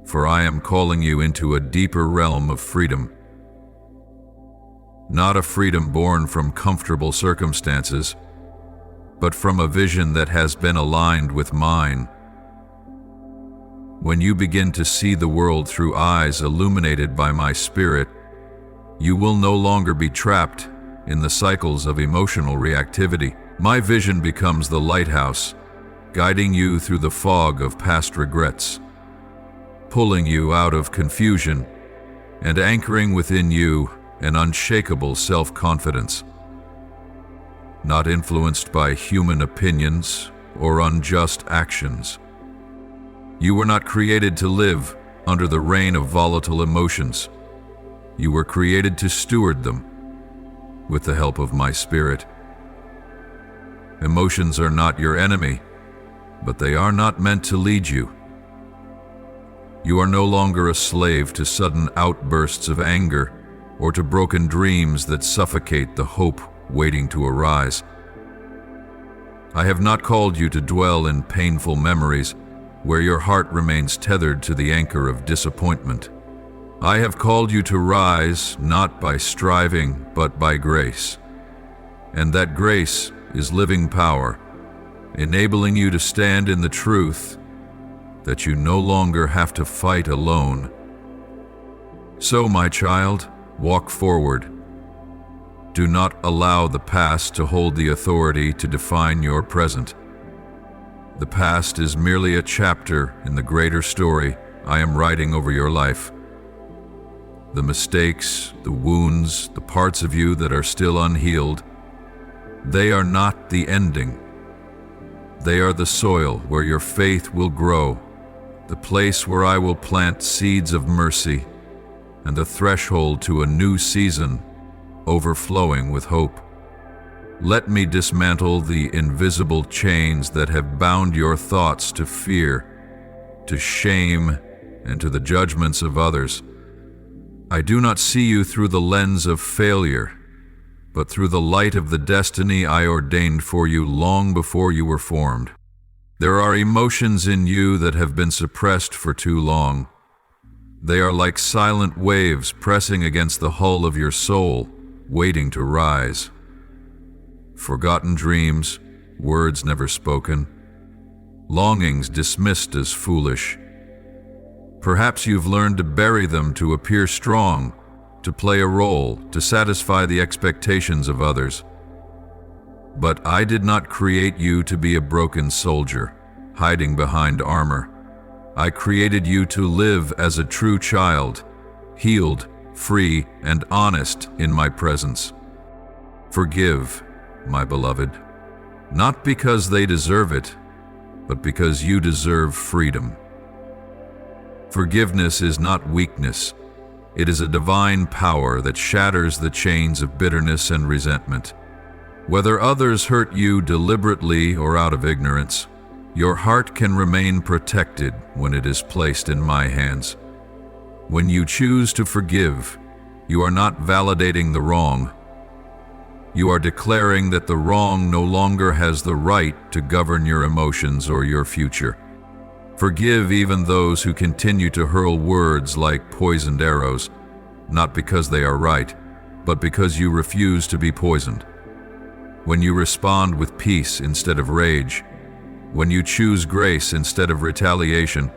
for I am calling you into a deeper realm of freedom. Not a freedom born from comfortable circumstances, but from a vision that has been aligned with mine. When you begin to see the world through eyes illuminated by my Spirit, you will no longer be trapped in the cycles of emotional reactivity. My vision becomes the lighthouse, guiding you through the fog of past regrets, pulling you out of confusion and anchoring within you an unshakable self-confidence. Not influenced by human opinions or unjust actions. You were not created to live under the reign of volatile emotions. You were created to steward them with the help of my Spirit. Emotions are not your enemy, but they are not meant to lead you. You are no longer a slave to sudden outbursts of anger or to broken dreams that suffocate the hope waiting to arise. I have not called you to dwell in painful memories where your heart remains tethered to the anchor of disappointment. I have called you to rise not by striving, but by grace. And that grace is living power, enabling you to stand in the truth that you no longer have to fight alone. So, my child, walk forward. Do not allow the past to hold the authority to define your present. The past is merely a chapter in the greater story I am writing over your life. The mistakes, the wounds, the parts of you that are still unhealed, they are not the ending. They are the soil where your faith will grow, the place where I will plant seeds of mercy, and the threshold to a new season overflowing with hope. Let me dismantle the invisible chains that have bound your thoughts to fear, to shame, and to the judgments of others. I do not see you through the lens of failure, but through the light of the destiny I ordained for you long before you were formed. There are emotions in you that have been suppressed for too long. They are like silent waves pressing against the hull of your soul, waiting to rise. Forgotten dreams, words never spoken, longings dismissed as foolish. Perhaps you've learned to bury them to appear strong, to play a role, to satisfy the expectations of others. But I did not create you to be a broken soldier, hiding behind armor. I created you to live as a true child, healed, free, and honest in my presence. Forgive, my beloved, not because they deserve it, but because you deserve freedom. Forgiveness is not weakness. It is a divine power that shatters the chains of bitterness and resentment. Whether others hurt you deliberately or out of ignorance, your heart can remain protected when it is placed in my hands. When you choose to forgive, you are not validating the wrong. You are declaring that the wrong no longer has the right to govern your emotions or your future. Forgive even those who continue to hurl words like poisoned arrows, not because they are right, but because you refuse to be poisoned. When you respond with peace instead of rage, when you choose grace instead of retaliation,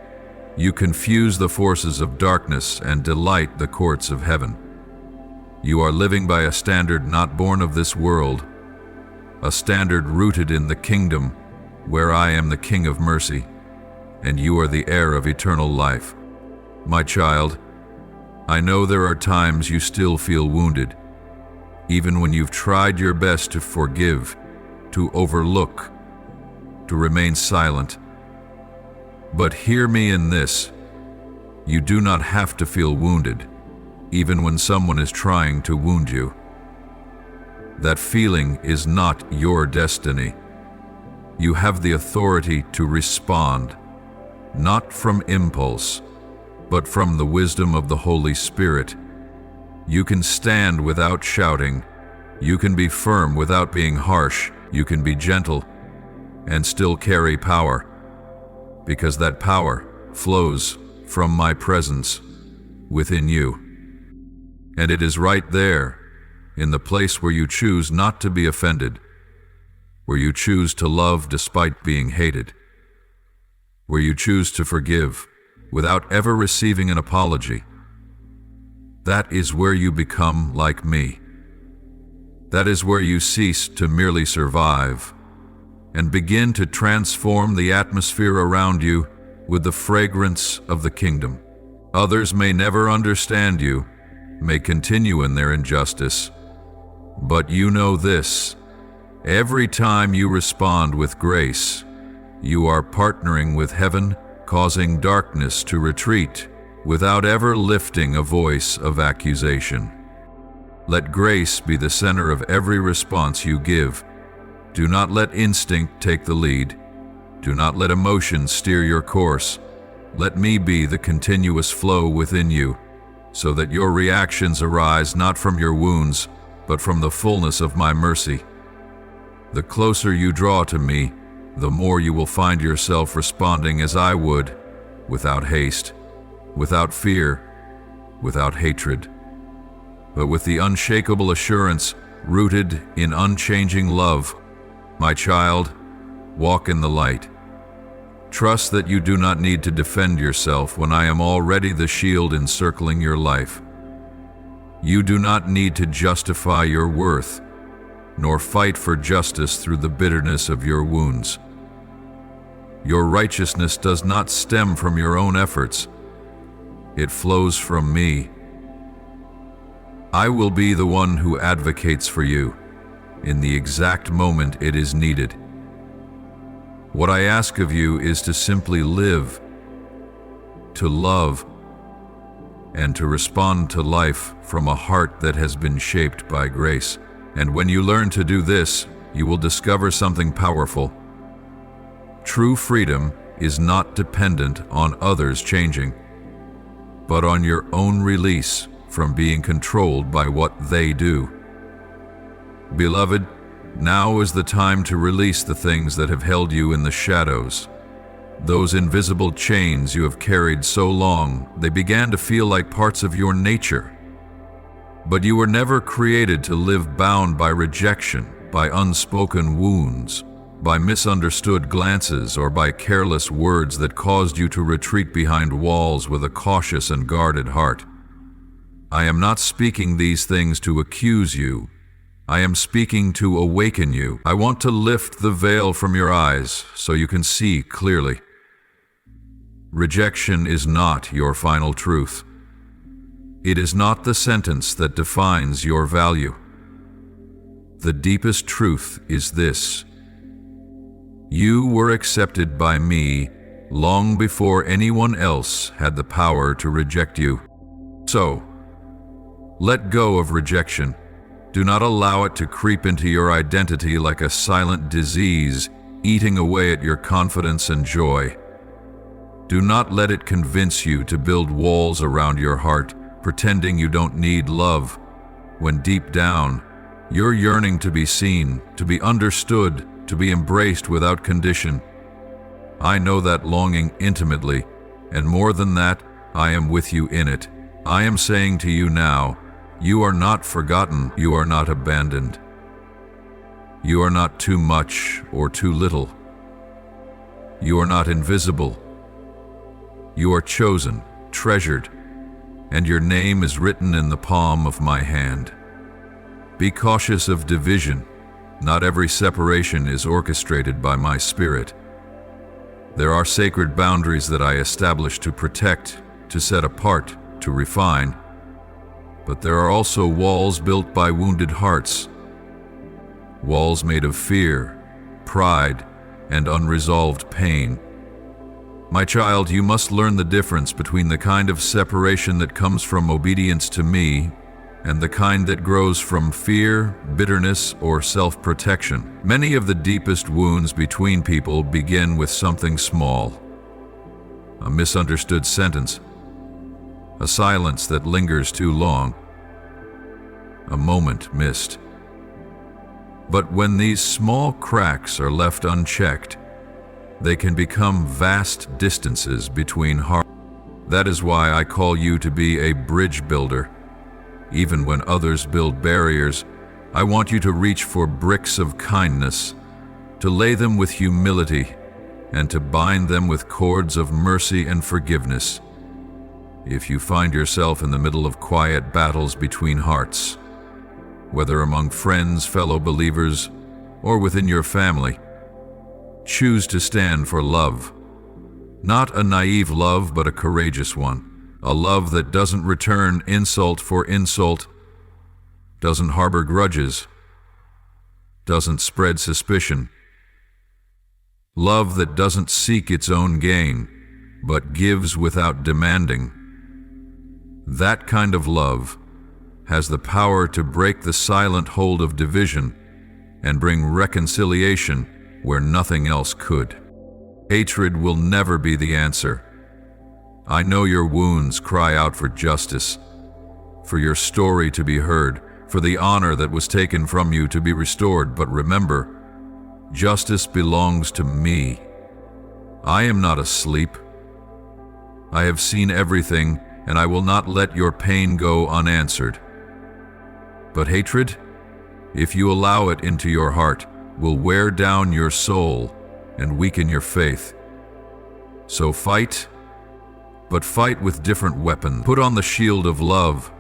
you confuse the forces of darkness and delight the courts of heaven. You are living by a standard not born of this world, a standard rooted in the kingdom where I am the King of mercy, and you are the heir of eternal life. My child, I know there are times you still feel wounded. Even when you've tried your best to forgive, to overlook, to remain silent. But hear me in this: you do not have to feel wounded, even when someone is trying to wound you. That feeling is not your destiny. You have the authority to respond, not from impulse, but from the wisdom of the Holy Spirit. You can stand without shouting. You can be firm without being harsh. You can be gentle and still carry power, because that power flows from my presence within you. And it is right there, in the place where you choose not to be offended, where you choose to love despite being hated, where you choose to forgive without ever receiving an apology. That is where you become like me. That is where you cease to merely survive and begin to transform the atmosphere around you with the fragrance of the kingdom. Others may never understand you, may continue in their injustice, but you know this: every time you respond with grace, you are partnering with heaven, causing darkness to retreat without ever lifting a voice of accusation. Let grace be the center of every response you give. Do not let instinct take the lead. Do not let emotion steer your course. Let me be the continuous flow within you, so that your reactions arise not from your wounds, but from the fullness of my mercy. The closer you draw to me, the more you will find yourself responding as I would, without haste, without fear, without hatred, but with the unshakable assurance rooted in unchanging love. My child, walk in the light. Trust that you do not need to defend yourself when I am already the shield encircling your life. You do not need to justify your worth, nor fight for justice through the bitterness of your wounds. Your righteousness does not stem from your own efforts. It flows from me. I will be the one who advocates for you in the exact moment it is needed. What I ask of you is to simply live, to love, and to respond to life from a heart that has been shaped by grace. And when you learn to do this, you will discover something powerful. True freedom is not dependent on others changing, but on your own release from being controlled by what they do. Beloved, now is the time to release the things that have held you in the shadows. Those invisible chains you have carried so long, they began to feel like parts of your nature. But you were never created to live bound by rejection, by unspoken wounds, by misunderstood glances, or by careless words that caused you to retreat behind walls with a cautious and guarded heart. I am not speaking these things to accuse you. I am speaking to awaken you. I want to lift the veil from your eyes so you can see clearly. Rejection is not your final truth. It is not the sentence that defines your value. The deepest truth is this: you were accepted by me long before anyone else had the power to reject you. So, let go of rejection. Do not allow it to creep into your identity like a silent disease, eating away at your confidence and joy. Do not let it convince you to build walls around your heart, pretending you don't need love, when deep down, you're yearning to be seen, to be understood, to be embraced without condition. I know that longing intimately, and more than that, I am with you in it. I am saying to you now, you are not forgotten, you are not abandoned. You are not too much or too little. You are not invisible. You are chosen, treasured, and your name is written in the palm of my hand. Be cautious of division. Not every separation is orchestrated by my spirit. There are sacred boundaries that I establish to protect, to set apart, to refine. But there are also walls built by wounded hearts, walls made of fear, pride and unresolved pain. My child, you must learn the difference between the kind of separation that comes from obedience to me and the kind that grows from fear, bitterness, or self-protection. Many of the deepest wounds between people begin with something small. A misunderstood sentence, a silence that lingers too long, a moment missed. But when these small cracks are left unchecked, they can become vast distances between hearts. That is why I call you to be a bridge builder. Even when others build barriers, I want you to reach for bricks of kindness, to lay them with humility, and to bind them with cords of mercy and forgiveness. If you find yourself in the middle of quiet battles between hearts, whether among friends, fellow believers, or within your family, choose to stand for love. Not a naive love, but a courageous one. A love that doesn't return insult for insult, doesn't harbor grudges, doesn't spread suspicion. Love that doesn't seek its own gain, but gives without demanding. That kind of love has the power to break the silent hold of division and bring reconciliation where nothing else could. Hatred will never be the answer. I know your wounds cry out for justice, for your story to be heard, for the honor that was taken from you to be restored. But remember, justice belongs to me. I am not asleep. I have seen everything, and I will not let your pain go unanswered. But hatred, if you allow it into your heart, will wear down your soul and weaken your faith. So fight, but fight with different weapons. Put on the shield of love.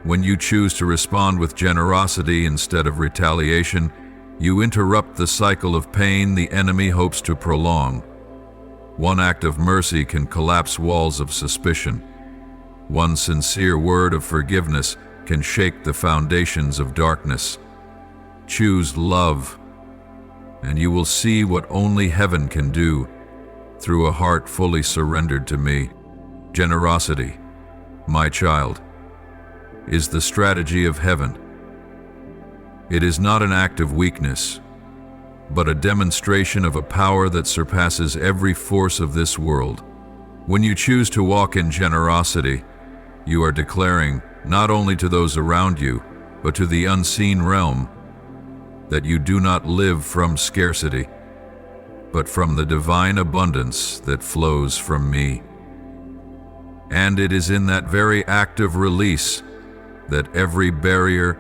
When you choose to respond with generosity instead of retaliation, you interrupt the cycle of pain the enemy hopes to prolong. One act of mercy can collapse walls of suspicion. One sincere word of forgiveness can shake the foundations of darkness. Choose love, and you will see what only heaven can do through a heart fully surrendered to me. Generosity, my child, is the strategy of heaven. It is not an act of weakness, but a demonstration of a power that surpasses every force of this world. When you choose to walk in generosity, you are declaring, not only to those around you, but to the unseen realm, that you do not live from scarcity, but from the divine abundance that flows from me. And it is in that very act of release that every barrier,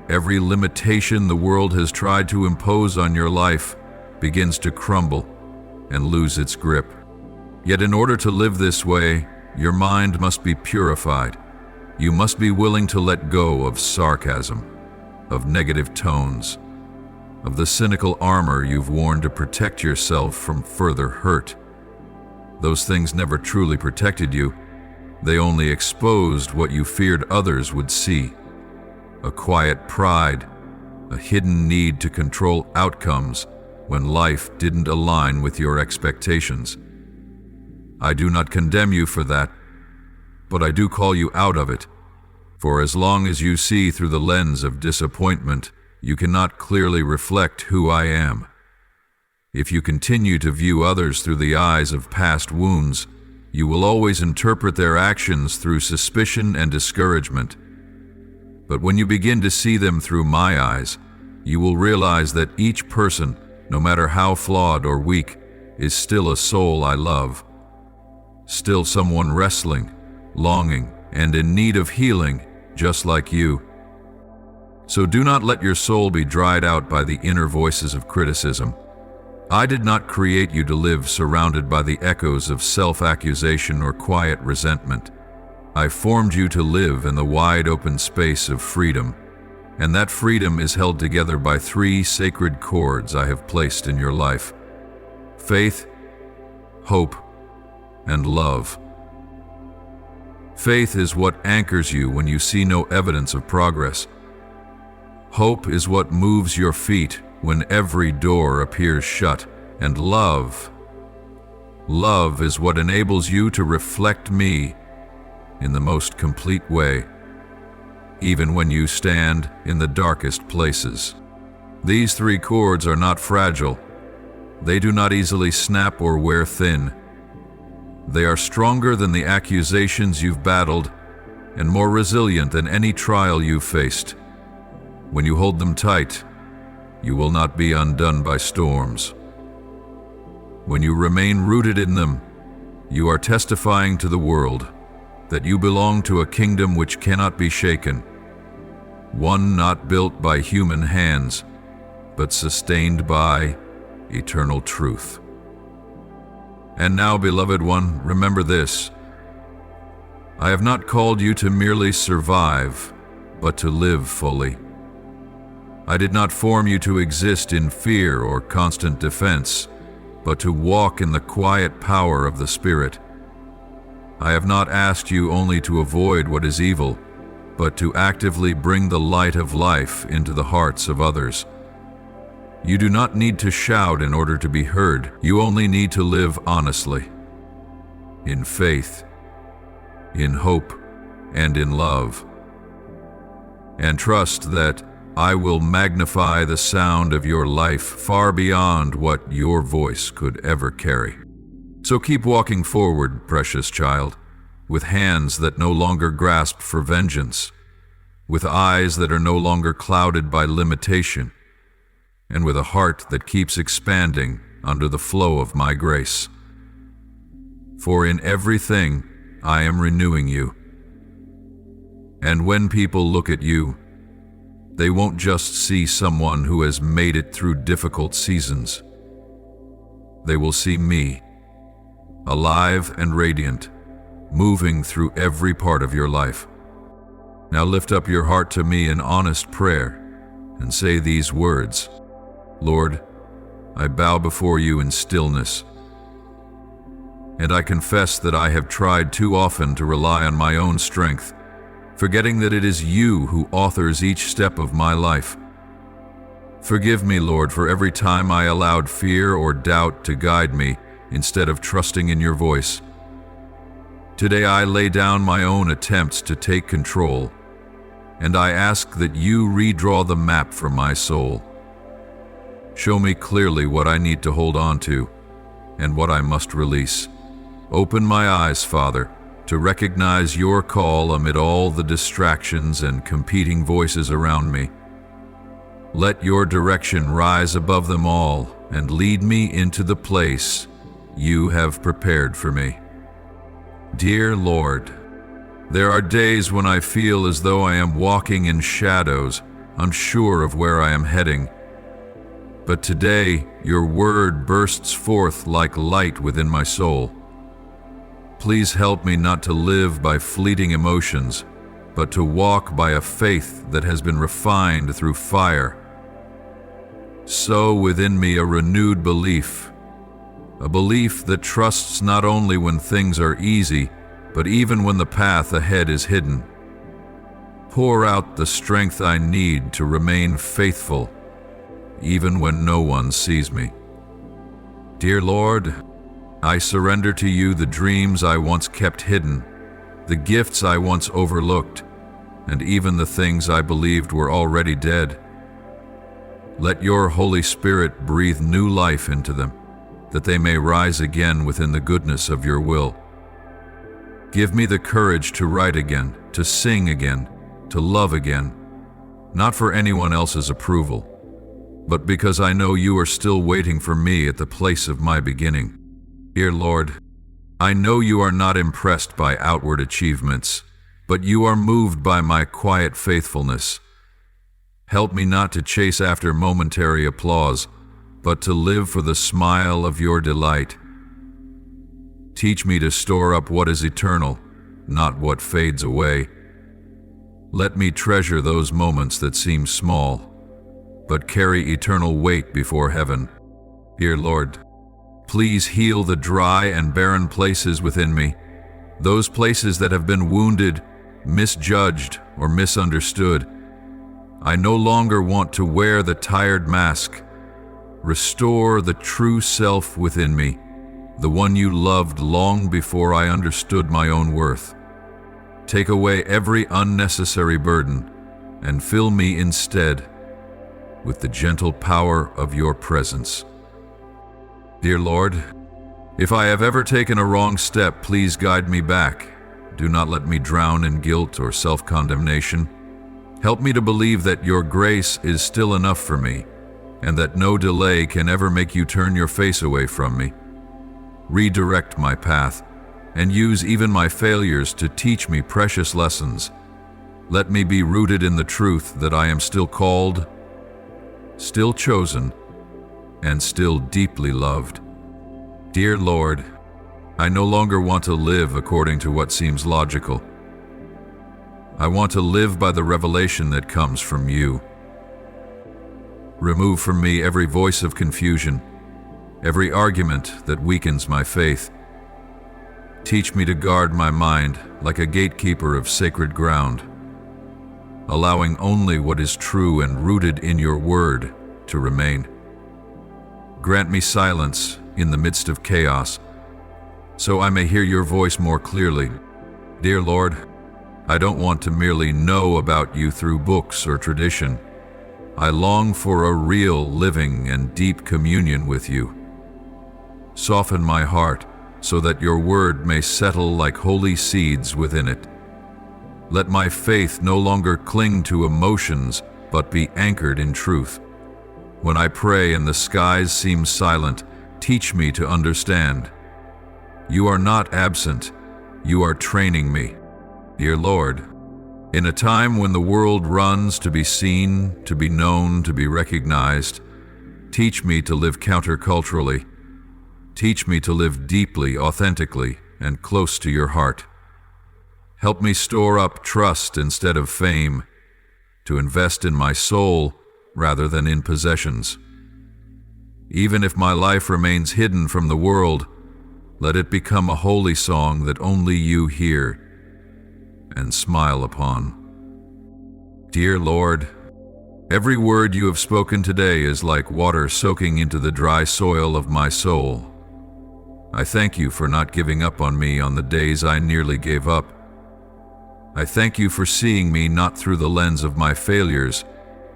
every limitation the world has tried to impose on your life begins to crumble and lose its grip. Yet in order to live this way, your mind must be purified. You must be willing to let go of sarcasm, of negative tones, of the cynical armor you've worn to protect yourself from further hurt. Those things never truly protected you. They only exposed what you feared others would see. A quiet pride, a hidden need to control outcomes when life didn't align with your expectations. I do not condemn you for that, but I do call you out of it. For as long as you see through the lens of disappointment, you cannot clearly reflect who I am. If you continue to view others through the eyes of past wounds, you will always interpret their actions through suspicion and discouragement. But when you begin to see them through my eyes, you will realize that each person, no matter how flawed or weak, is still a soul I love. Still someone wrestling, longing, and in need of healing, just like you. So do not let your soul be dried out by the inner voices of criticism. I did not create you to live surrounded by the echoes of self-accusation or quiet resentment. I formed you to live in the wide open space of freedom, and that freedom is held together by 3 sacred cords I have placed in your life: faith, hope, and love. Faith is what anchors you when you see no evidence of progress. Hope is what moves your feet when every door appears shut, and love is what enables you to reflect me in the most complete way, even when you stand in the darkest places. These three cords are not fragile. They do not easily snap or wear thin. They are stronger than the accusations you've battled and more resilient than any trial you've faced. When you hold them tight, you will not be undone by storms. When you remain rooted in them, you are testifying to the world that you belong to a kingdom which cannot be shaken, one not built by human hands, but sustained by eternal truth. And now, beloved one, remember this: I have not called you to merely survive, but to live fully. I did not form you to exist in fear or constant defense, but to walk in the quiet power of the Spirit. I have not asked you only to avoid what is evil, but to actively bring the light of life into the hearts of others. You do not need to shout in order to be heard. You only need to live honestly, in faith, in hope, and in love. And trust that I will magnify the sound of your life far beyond what your voice could ever carry. So keep walking forward, precious child, with hands that no longer grasp for vengeance, with eyes that are no longer clouded by limitation, and with a heart that keeps expanding under the flow of my grace. For in everything I am renewing you. And when people look at you, they won't just see someone who has made it through difficult seasons. They will see me, alive and radiant, moving through every part of your life. Now lift up your heart to me in honest prayer and say these words: Lord, I bow before you in stillness, and I confess that I have tried too often to rely on my own strength, forgetting that it is you who authors each step of my life. Forgive me, Lord, for every time I allowed fear or doubt to guide me instead of trusting in your voice. Today I lay down my own attempts to take control, and I ask that you redraw the map for my soul. Show me clearly what I need to hold on to and what I must release. Open my eyes, Father, to recognize your call amid all the distractions and competing voices around me. Let your direction rise above them all and lead me into the place you have prepared for me. Dear Lord, there are days when I feel as though I am walking in shadows, unsure of where I am heading. But today, your word bursts forth like light within my soul. Please help me not to live by fleeting emotions, but to walk by a faith that has been refined through fire. Sow within me a renewed belief, a belief that trusts not only when things are easy, but even when the path ahead is hidden. Pour out the strength I need to remain faithful, even when no one sees me. Dear Lord, I surrender to you the dreams I once kept hidden, the gifts I once overlooked, and even the things I believed were already dead. Let your Holy Spirit breathe new life into them, that they may rise again within the goodness of your will. Give me the courage to write again, to sing again, to love again, not for anyone else's approval, but because I know you are still waiting for me at the place of my beginning. Dear Lord, I know you are not impressed by outward achievements, but you are moved by my quiet faithfulness. Help me not to chase after momentary applause, but to live for the smile of your delight. Teach me to store up what is eternal, not what fades away. Let me treasure those moments that seem small, but carry eternal weight before heaven. Dear Lord, please heal the dry and barren places within me, those places that have been wounded, misjudged, or misunderstood. I no longer want to wear the tired mask. Restore the true self within me, the one you loved long before I understood my own worth. Take away every unnecessary burden and fill me instead with the gentle power of your presence. Dear Lord, if I have ever taken a wrong step, please guide me back. Do not let me drown in guilt or self-condemnation. Help me to believe that your grace is still enough for me, and that no delay can ever make you turn your face away from me. Redirect my path, and use even my failures to teach me precious lessons. Let me be rooted in the truth that I am still called, still chosen, and still deeply loved. Dear Lord, I no longer want to live according to what seems logical. I want to live by the revelation that comes from you. Remove from me every voice of confusion, every argument that weakens my faith. Teach me to guard my mind like a gatekeeper of sacred ground, allowing only what is true and rooted in your word to remain. Grant me silence in the midst of chaos, so I may hear your voice more clearly. Dear Lord, I don't want to merely know about you through books or tradition. I long for a real, living, and deep communion with you. Soften my heart so that your word may settle like holy seeds within it. Let my faith no longer cling to emotions, but be anchored in truth. When I pray and the skies seem silent, teach me to understand. You are not absent, you are training me. Dear Lord, in a time when the world runs to be seen, to be known, to be recognized, teach me to live counterculturally. Teach me to live deeply, authentically, and close to your heart. Help me store up trust instead of fame, to invest in my soul rather than in possessions. Even if my life remains hidden from the world, let it become a holy song that only you hear and smile upon. Dear Lord, every word you have spoken today is like water soaking into the dry soil of my soul. I thank you for not giving up on me on the days I nearly gave up. I thank you for seeing me not through the lens of my failures,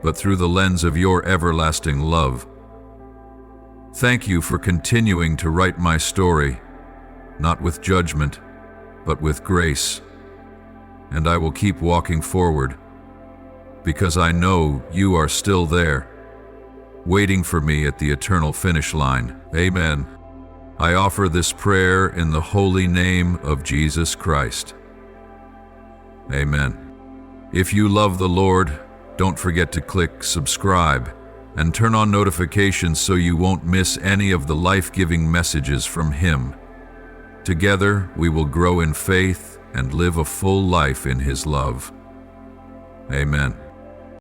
but through the lens of your everlasting love. Thank you for continuing to write my story, not with judgment, but with grace. And I will keep walking forward, because I know you are still there, waiting for me at the eternal finish line. Amen. I offer this prayer in the holy name of Jesus Christ. Amen. If you love the Lord, don't forget to click subscribe and turn on notifications so you won't miss any of the life-giving messages from Him. Together, we will grow in faith and live a full life in His love. Amen.